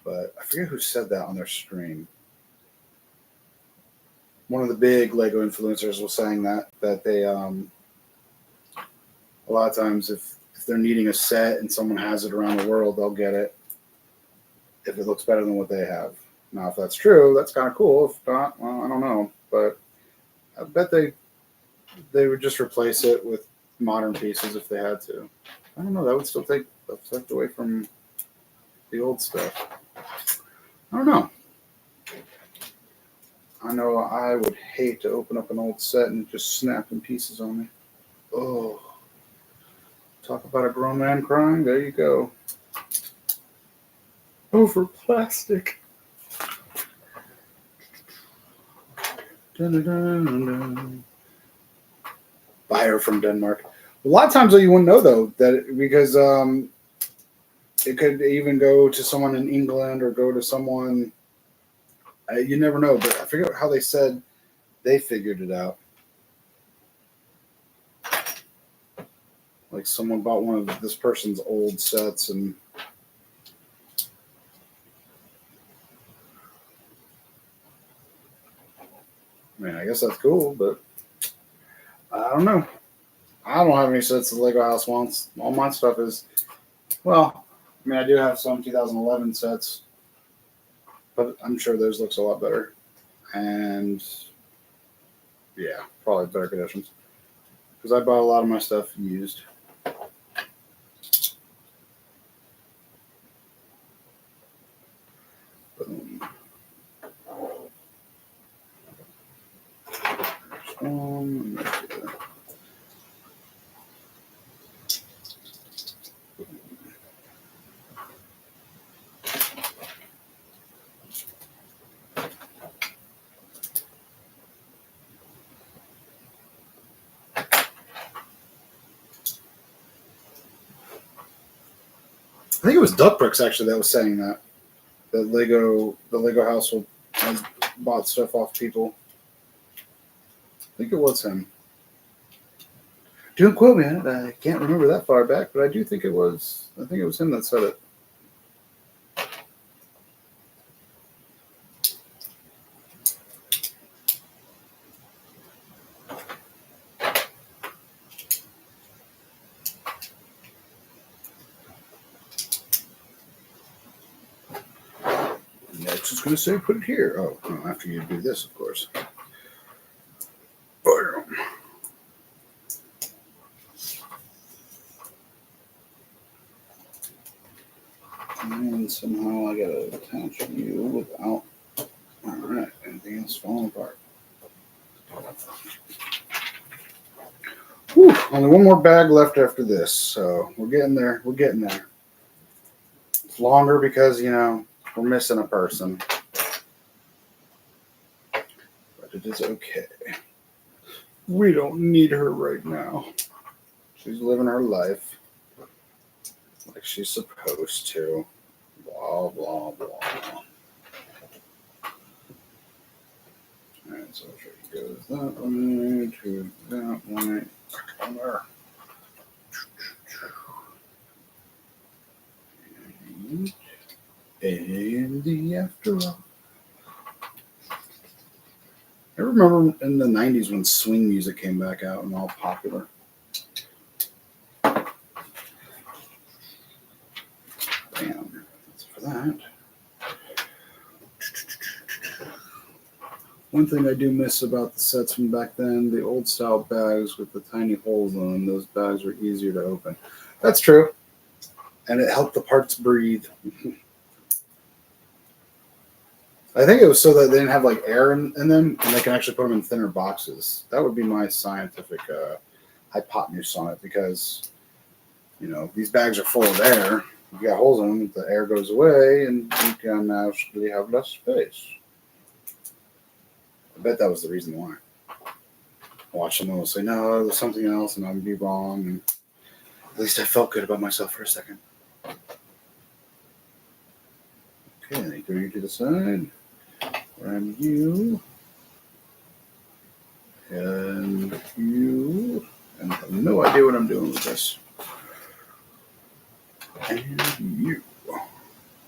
But I forget who said that on their stream. One of the big Lego influencers was saying that they a lot of times if they're needing a set and someone has it around the world, they'll get it if it looks better than what they have. Now, if that's true, that's kind of cool. If not, well, I don't know. But I bet they would just replace it with modern pieces if they had to. I don't know. That would still take effect away from the old stuff. I don't know. I know I would hate to open up an old set and just snap in pieces on me. Oh. Talk about a grown man crying. There you go. Over plastic. Dun-dun-dun-dun-dun. Buyer from Denmark. A lot of times, though, you wouldn't know, though, that because it could even go to someone in England or go to someone. You never know, but I forget how they said they figured it out. Like someone bought one of this person's old sets and I mean, I guess that's cool, but I don't know. I don't have any sets the Lego house wants. All my stuff is, well, I mean, I do have some 2011 sets, but I'm sure theirs looks a lot better. And yeah, probably better conditions. Because I bought a lot of my stuff used. Boom. I think it was Duckbricks actually that was saying that the Lego house has bought stuff off people. think it was him. Don't quote me on it. I can't remember that far back, but I do think it was. I think it was him that said it. Next, it's going to say put it here. Oh, no, after you do this, of course. Boom. And somehow I gotta attach you without. Alright, anything else falling apart. Whew, only one more bag left after this, so we're getting there. We're getting there. It's longer because, you know, we're missing a person. But it is okay. We don't need her right now. She's living her life like she's supposed to. Blah, blah, blah. Alright, so it goes that way to that way. Come there. And the afterlife. I remember in the 90s when swing music came back out and all popular. Bam. That's for that. One thing I do miss about the sets from back then, the old style bags with the tiny holes in them, those bags were easier to open. That's true. And it helped the parts breathe. I think it was so that they didn't have like air in them and they can actually put them in thinner boxes. That would be my scientific hypotenuse on it because, you know, these bags are full of air. You got holes in them, the air goes away and you can actually have less space. I bet that was the reason why. I watch someone will say, no, there's something else and I'd be wrong. And at least I felt good about myself for a second. Okay, go you to the side. Grab you. And you. And I have no idea what I'm doing with this. And you.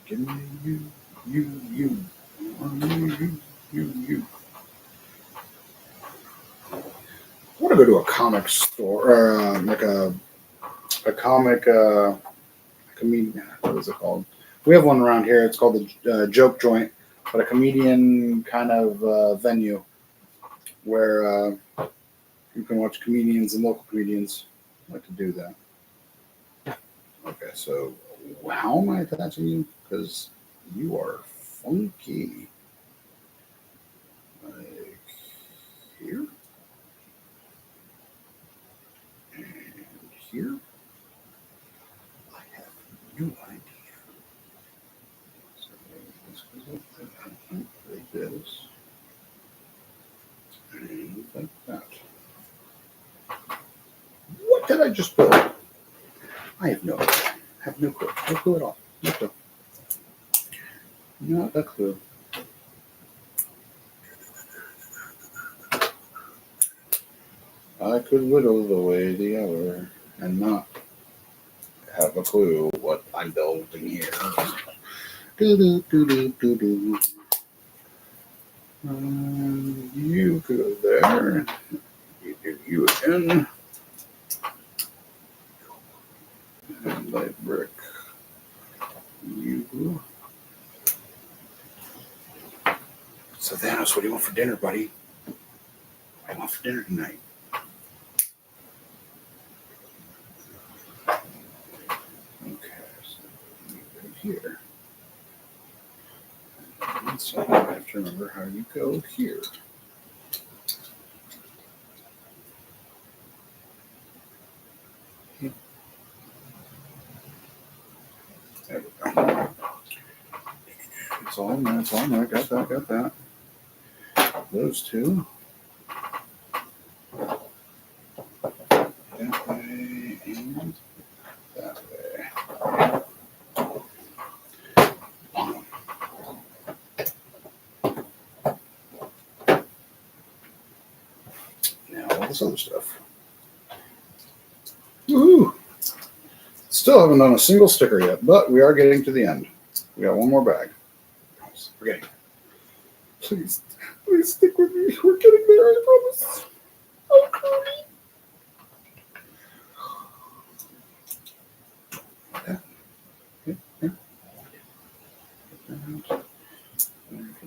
Give me you. You. You. I want to go to a comic store, or like a comic, comedian. What is it called? We have one around here. It's called the Joke Joint, but a comedian kind of venue where you can watch comedians and local comedians. I like to do that. Okay, so how am I attaching you? Because you are funky. Like here. And here. I have no idea. Like this. And like that. What did I just build? I have no idea. I have no clue. No clue at all. No clue. Not a clue. I could whittle away the hour and not have a clue what I'm building here. Do. You go there. You do you again. And light brick. You. So Thanos, what do you want for dinner, buddy? What do you want for dinner tonight? Okay, so you go here. So I have to remember how you go here. There we go. It's all in there. It's all in there. Got that. Those two. That way and that way. this other stuff. Woohoo! Still haven't done a single sticker yet, but we are getting to the end. We got one more bag. We're getting. Please stick with me. We're getting there. I promise. Oh, Cody.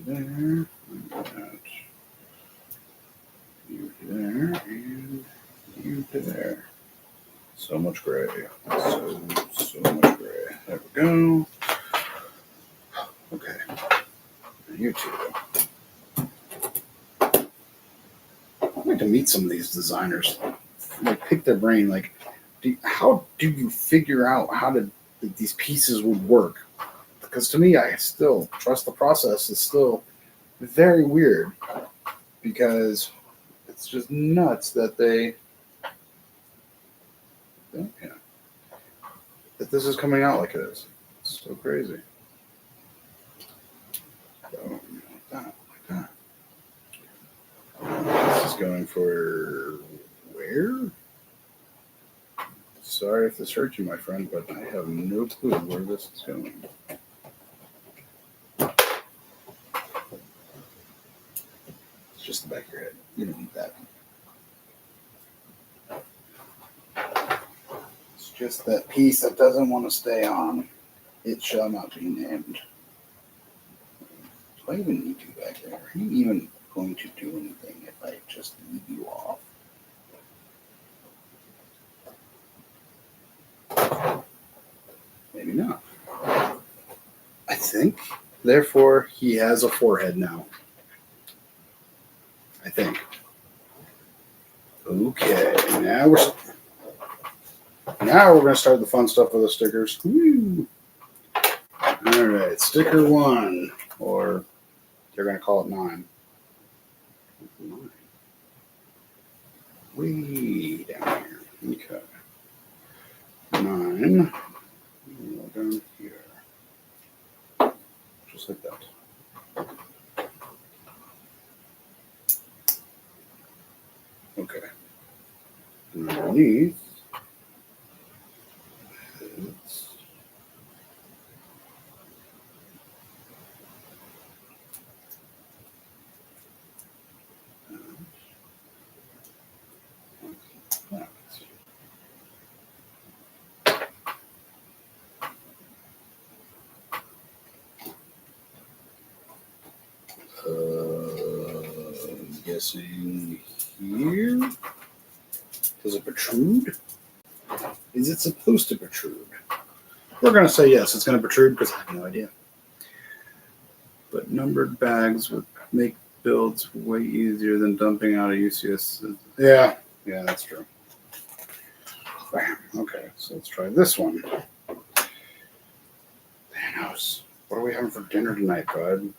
There. You there, and you there. So much gray. So much gray. There we go. Okay. You two. I'd like to meet some of these designers. Like, pick their brain. Like, how do you figure out how these pieces would work? Because to me, I still trust the process is still very weird. Because it's just nuts that that this is coming out like it is. It's so crazy. So, like that. This is going for where? Sorry if this hurt you, my friend, but I have no clue where this is going. It's just the back of your head. You don't need that. It's just that piece that doesn't want to stay on. It shall not be named. Do I even need you back there? Are you even going to do anything if I just leave you off? Maybe not. I think. Therefore, he has a forehead now. I think. Okay, now we're going to start the fun stuff with the stickers. Woo. All right, sticker 1, or they're going to call it 9. Way down here. Okay. 9. Down here. Just like that. Okay. And underneath, it's that. I'm guessing here. Does it protrude? Is it supposed to protrude? We're going to say yes, it's going to protrude because I have no idea. But numbered bags would make builds way easier than dumping out a UCS. Yeah, that's true. Bam. Okay, so let's try this one. Thanos. What are we having for dinner tonight, bud?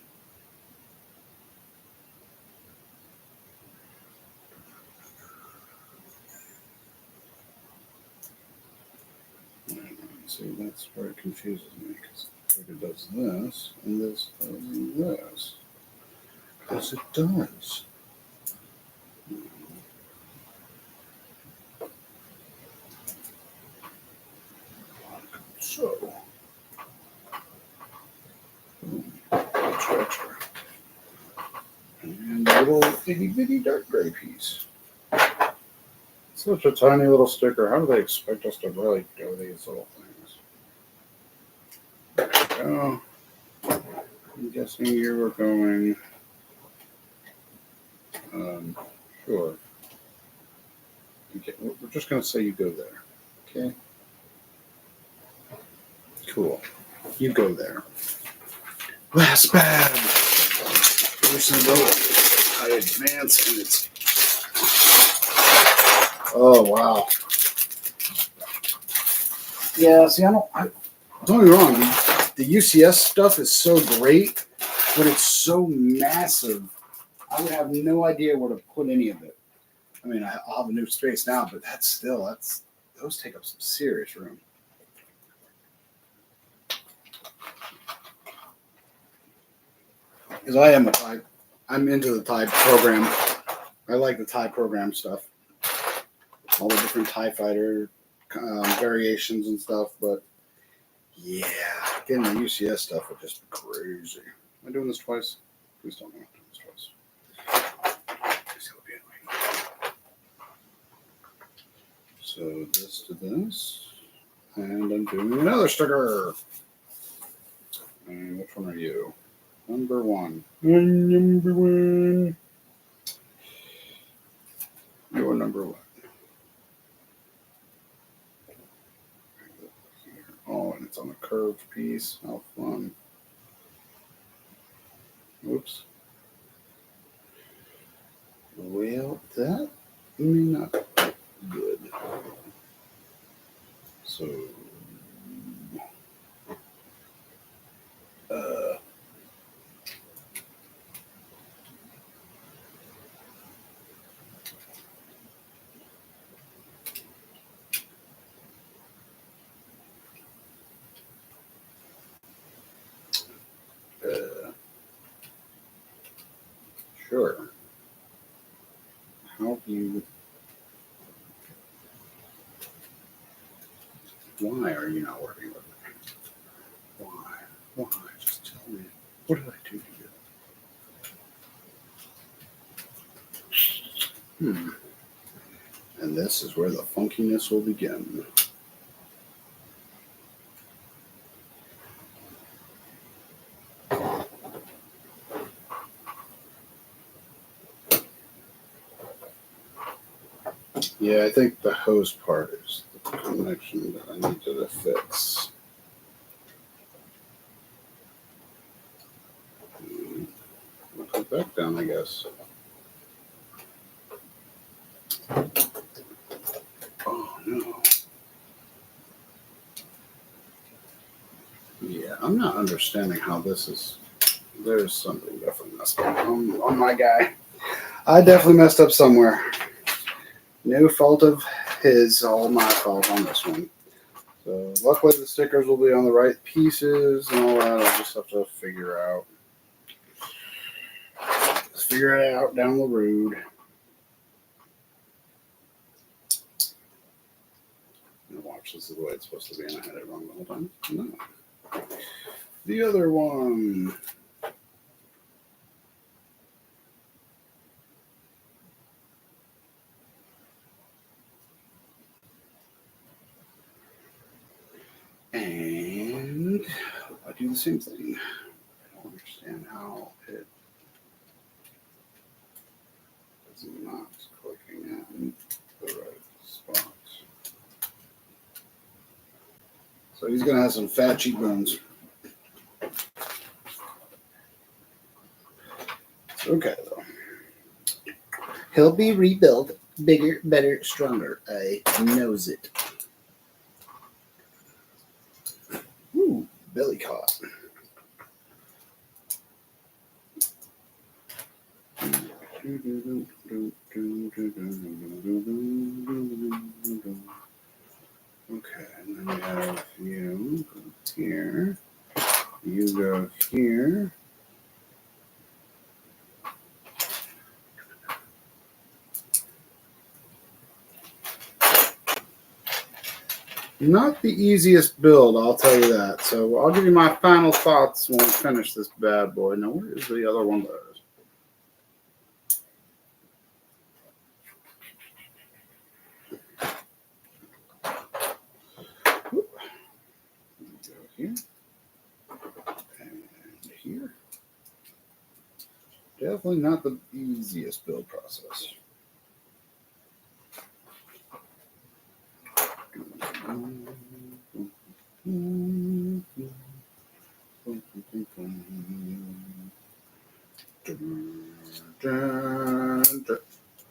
See, that's where it confuses me, because it does this, and this does this. Because it does. So. Extra. And a little itty bitty dark gray piece. Such a tiny little sticker. How do they expect us to really do these little things? Oh, I'm guessing you were going. Sure. Okay, we're just going to say you go there. Okay. Cool. You go there. Last bag. I advance and it's. Oh wow. Yeah. See, don't get me wrong. The UCS stuff is so great, but it's so massive. I would have no idea where to put any of it. I mean, I'll have a new space now, but those take up some serious room. Because I'm into the Tide program. I like the Tide program stuff. all the different TIE fighter variations and stuff. But yeah, getting the UCS stuff would just be crazy. Am I doing this twice? Please don't know I'm doing this twice. It's gonna be annoying. So this to this, and I'm doing another sticker. And which one are you? Number one. Number one. You're number one. Oh, and it's on a curved piece. How fun. Whoops. Well, that may not be good. So, uh, sure. How do you? Why are you not working with me? Why? Why? Just tell me. What did I do to you? And this is where the funkiness will begin. Yeah, I think the hose part is the connection that I needed to fix. I'll go back down, I guess. Oh, no. Yeah, I'm not understanding how this is. There's something definitely messed up on my guy. I definitely messed up somewhere. No fault of his, all my fault on this one. So luckily the stickers will be on the right pieces and all that. I'll just have to figure out. Just figure it out down the road. Watch, this is the way it's supposed to be, and I had it wrong the whole time. No. The other one. And I do the same thing. I don't understand how it is not clicking in the right spot. So he's going to have some fat cheekbones. It's okay, though. He'll be rebuilt bigger, better, stronger. I knows it. Ooh, belly caught. Okay, and then we have you go here. You go here. Not the easiest build, I'll tell you that. So I'll give you my final thoughts when we finish this bad boy. Now, where is the other one that is? Go here. And here. Definitely not the easiest build process.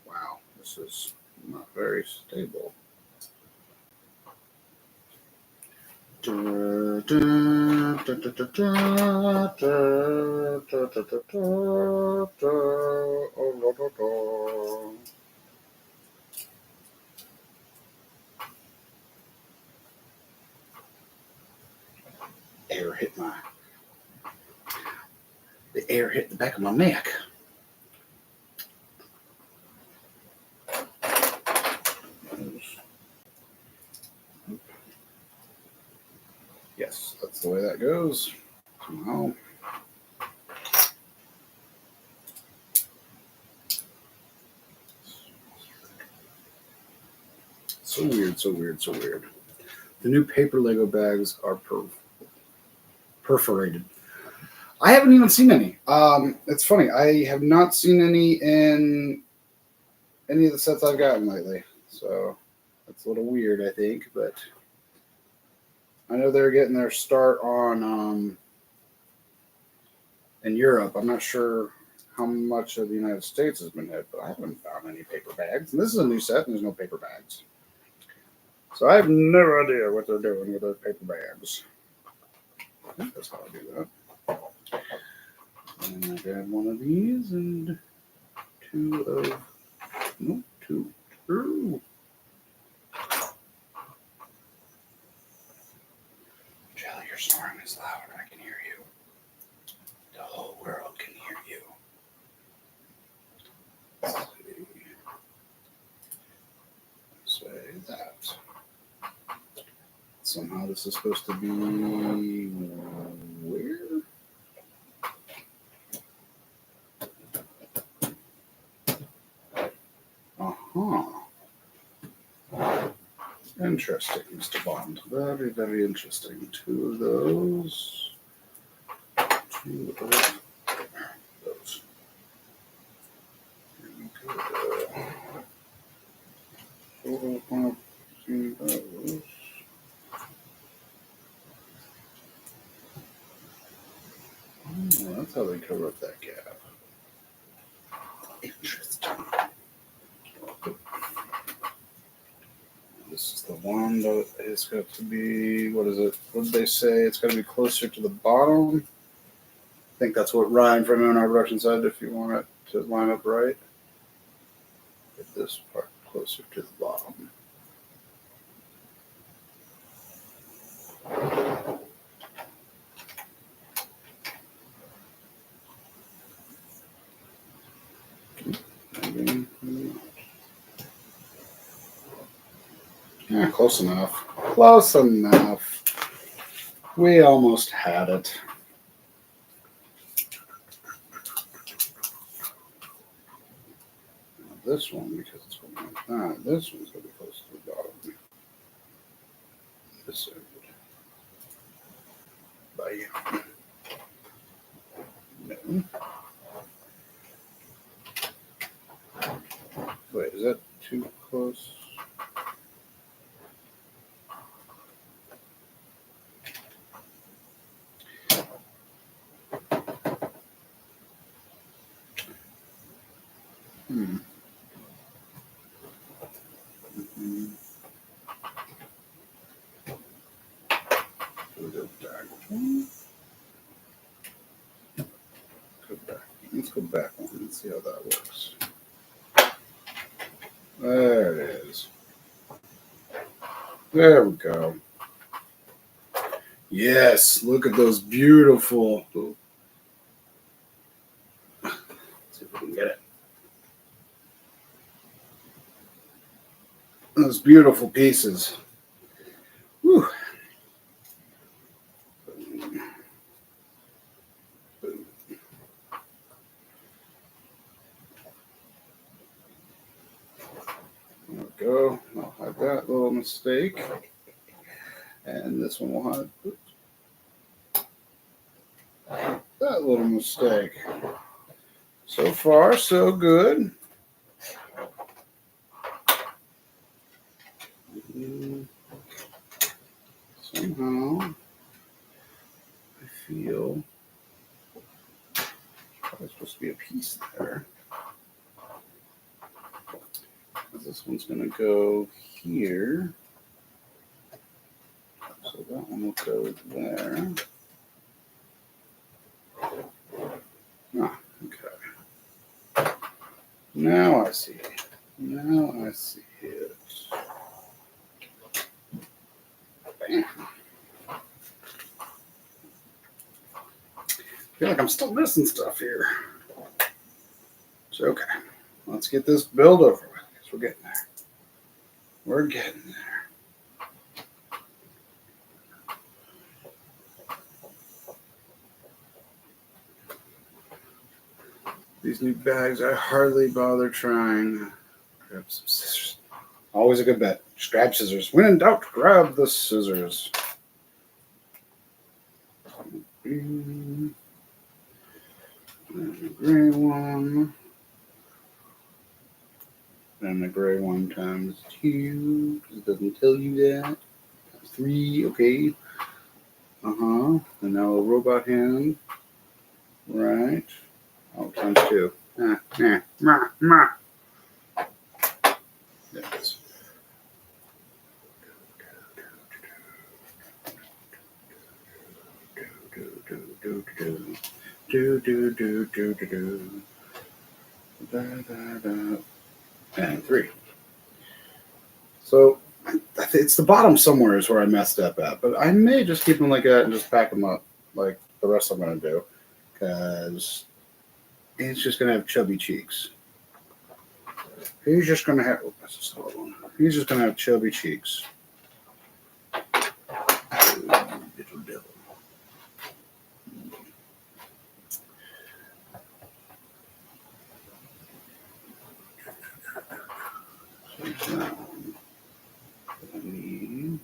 Wow, this is not very stable. The air hit the back of my neck. the way that goes. Somehow. So weird, so weird, so weird. The new paper Lego bags are perforated. I haven't even seen any. It's funny. I have not seen any in any of the sets I've gotten lately. So that's a little weird, I think. But I know they're getting their start on in Europe. I'm not sure how much of the United States has been hit, but I haven't found any paper bags. And this is a new set, and there's no paper bags. So I have no idea what they're doing with those paper bags. I think that's how I do that. And I grab one of these and two. Jelly, your snoring is loud. I can hear you. The whole world can hear you. Let's see. Say that. Somehow this is supposed to be where? Interesting, Mr. Bond. Very, very interesting. Two of those. Two of those. Here we go. Those. Oh, that's how they cover up that gap. Interesting. This is the one that is got to be, what is it? What did they say? It's got to be closer to the bottom. I think that's what Ryan from our production said, if you want it to line up right. Get this part closer to the bottom. Yeah, close enough. Close enough. We almost had it. Now this one, because it's going like that, this one's going to be close to the bottom. This end. Bam. No. Wait, is that too close? Let's go back one and see how that works. There it is. There we go. Yes, look at those beautiful. Let's see if we can get it. Those beautiful pieces. Whew. There we go. I'll have that little mistake. And this one will have that little mistake. So far, so good. Somehow, I feel there's supposed to be a piece there. This one's going to go here. So that one will go there. Ah, okay. Now I see it. Now I see it. Bam. I feel like I'm still missing stuff here. So, okay. Let's get this build over with. We're getting there. We're getting there. These new bags, I hardly bother trying. Grab some scissors. Always a good bet. Just grab scissors. When in doubt, grab the scissors. And the gray one. And the gray one times 2, because it doesn't tell you that. Times 3, okay. And now a robot hand. Right. Oh, times 2. There it is. And 3. So it's the bottom somewhere is where I messed up at, but I may just keep them like that and just pack them up like the rest I'm going to do, because it's just going to have chubby cheeks. He's just going to have, oh, that's a solid one. He's just going to have chubby cheeks. Oh, little devil. So now, I need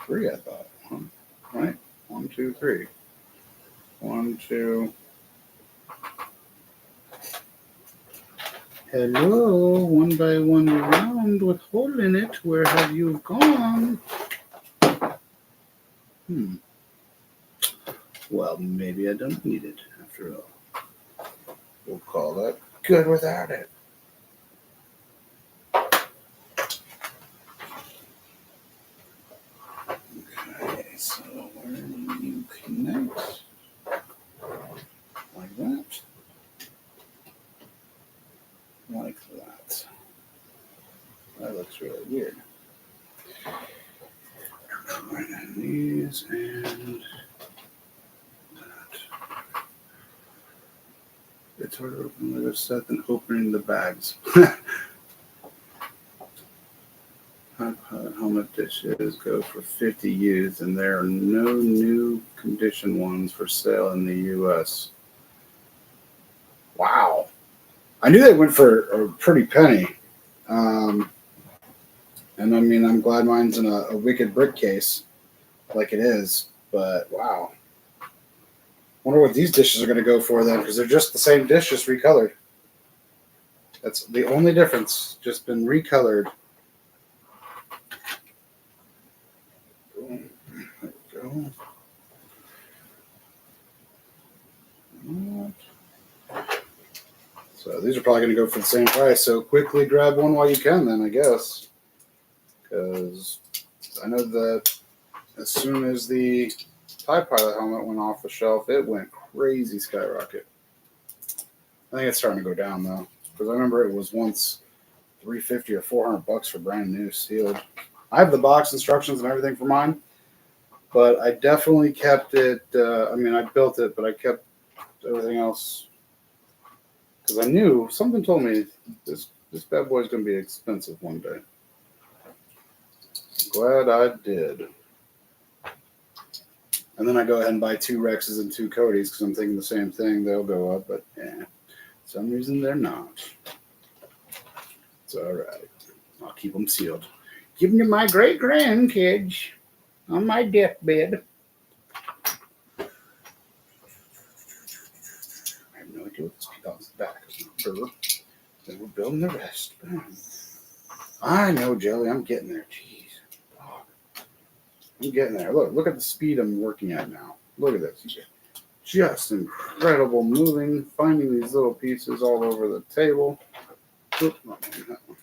3, I thought. Right? 1, 2, 3. 1, 2. Hello, 1 by 1 round with hole in it. Where have you gone? Well, maybe I don't need it after all. We'll call that good without it. Okay, so where do you connect? Like that. Like that. That looks really weird. Right on these and that. It's harder to open the other set than opening the bags. Helmet dishes go for 50 used, and there are no new condition ones for sale in the U.S. Wow. I knew they went for a pretty penny. And I mean, I'm glad mine's in a wicked brick case like it is, but wow. Wonder what these dishes are going to go for then, because they're just the same dish, just recolored. That's the only difference, just been recolored. Boom. There we go. So these are probably going to go for the same price. So quickly grab one while you can then, I guess. Because I know that as soon as the TIE Pilot helmet went off the shelf, it went crazy skyrocket. I think it's starting to go down though. Because I remember it was once $350 or $400 for brand new sealed. I have the box instructions and everything for mine. But I definitely kept it, I mean, I built it, but I kept everything else. Because I knew, something told me this bad boy is going to be expensive one day. Glad I did. And then I go ahead and buy 2 Rexes and 2 Codys because I'm thinking the same thing. They'll go up, but for some reason they're not. It's all right. I'll keep them sealed. Give them to my great grandkids on my deathbed. I have no idea what this peacock's back is. Sure. Then we're building the rest. I know, Jelly. I'm getting there. Jeez. I'm getting there. Look at the speed I'm working at now. Look at this. Just incredible moving, finding these little pieces all over the table. Oop, not that one.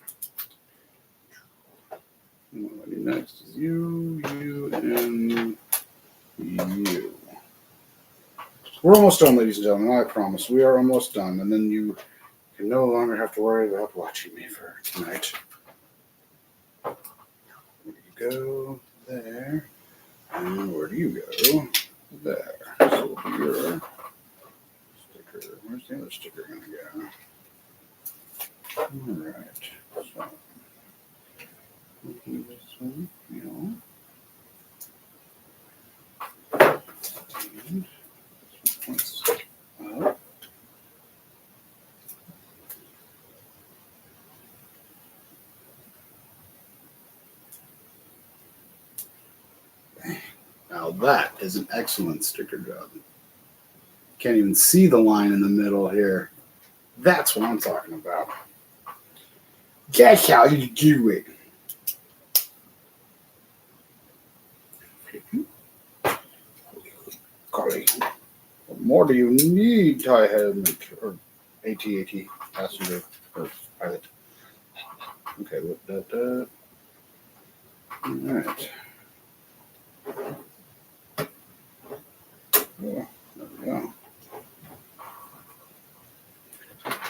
Next is you, and you. We're almost done, ladies and gentlemen. I promise. We are almost done. And then you can no longer have to worry about watching me for tonight. Where do you go? There. And where do you go? There. So will be your sticker. Where's the other sticker going to go? All right. So, this one, and this one's up. that is an excellent sticker job. Can't even see the line in the middle here. That's what I'm talking about. That's how you do it. Golly. What more do you need, tie helmet or AT-AT passenger or pilot? Okay, look that. All right. Yeah, there we go.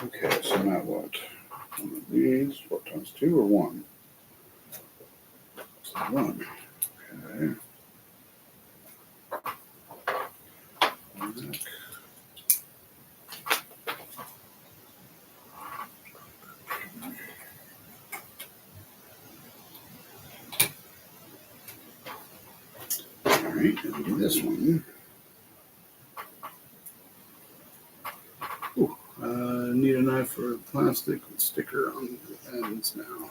Okay, so now what? One of these, what times 2 or 1? So 1. Okay. All right, let me do this one. Ooh, need a knife for plastic with sticker on the ends now.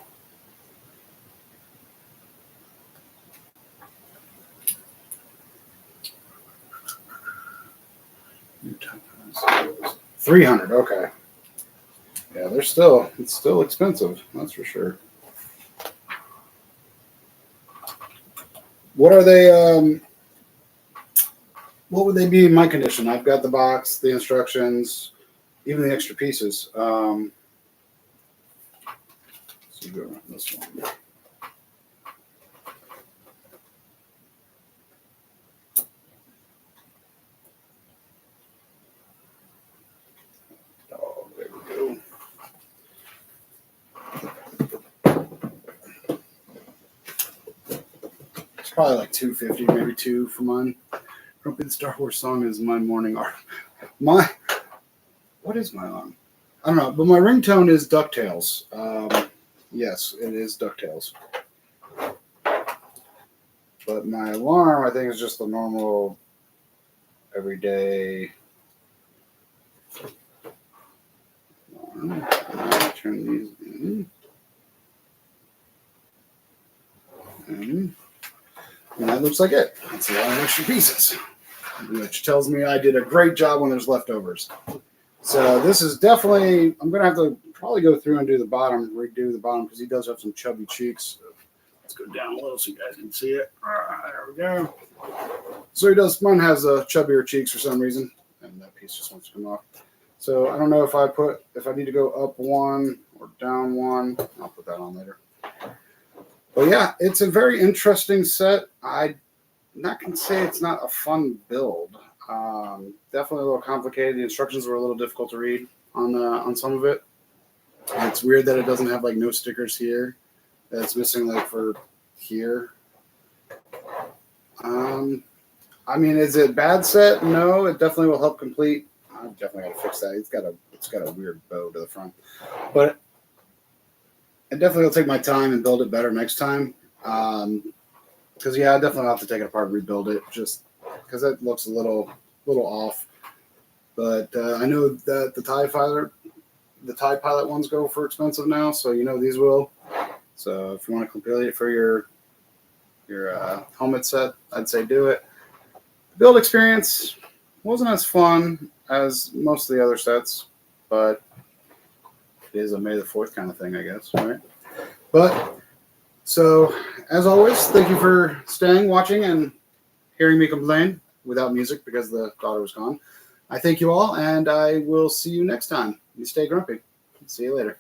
$300. Okay. Yeah, it's still expensive. That's for sure. What are they? What would they be in my condition? I've got the box, the instructions, even the extra pieces. So go around this one. Oh, there we go. It's probably like $250, maybe $2 for mine. Grumpy the Star Wars song is my morning art. What is my alarm? I don't know, but my ringtone is DuckTales. Yes, it is DuckTales. But my alarm, I think, is just the normal, everyday alarm. Turn these in. And that looks like it. That's a lot of extra pieces, which tells me I did a great job when there's leftovers. So this is definitely, I'm going to have to probably go through and do the bottom, redo the bottom, because he does have some chubby cheeks. So let's go down a little so you guys can see it. There we go. So he does, mine has chubbier cheeks for some reason, and that piece just wants to come off. So I don't know if I need to go up 1 or down 1. I'll put that on later. But yeah, it's a very interesting set. I'm not going to say it's not a fun build. Definitely a little complicated. The instructions were a little difficult to read on some of it. It's weird that it doesn't have like no stickers here. That it's missing like for here. I mean, is it a bad set? No, it definitely will help complete. I definitely got to fix that. It's got a weird bow to the front, but I definitely will take my time and build it better next time. Because yeah, I definitely have to take it apart and rebuild it, just because it looks a little off. But I know that the TIE Pilot ones go for expensive now, so you know these will. So if you want to complete it for your helmet set, I'd say do it. The build experience wasn't as fun as most of the other sets, but it is a May the 4th kind of thing, I guess, right? But so as always, thank you for staying, watching, and hearing me complain without music because the daughter was gone. I thank you all, and I will see you next time. You stay grumpy. See you later.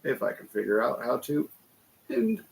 If I can figure out how to end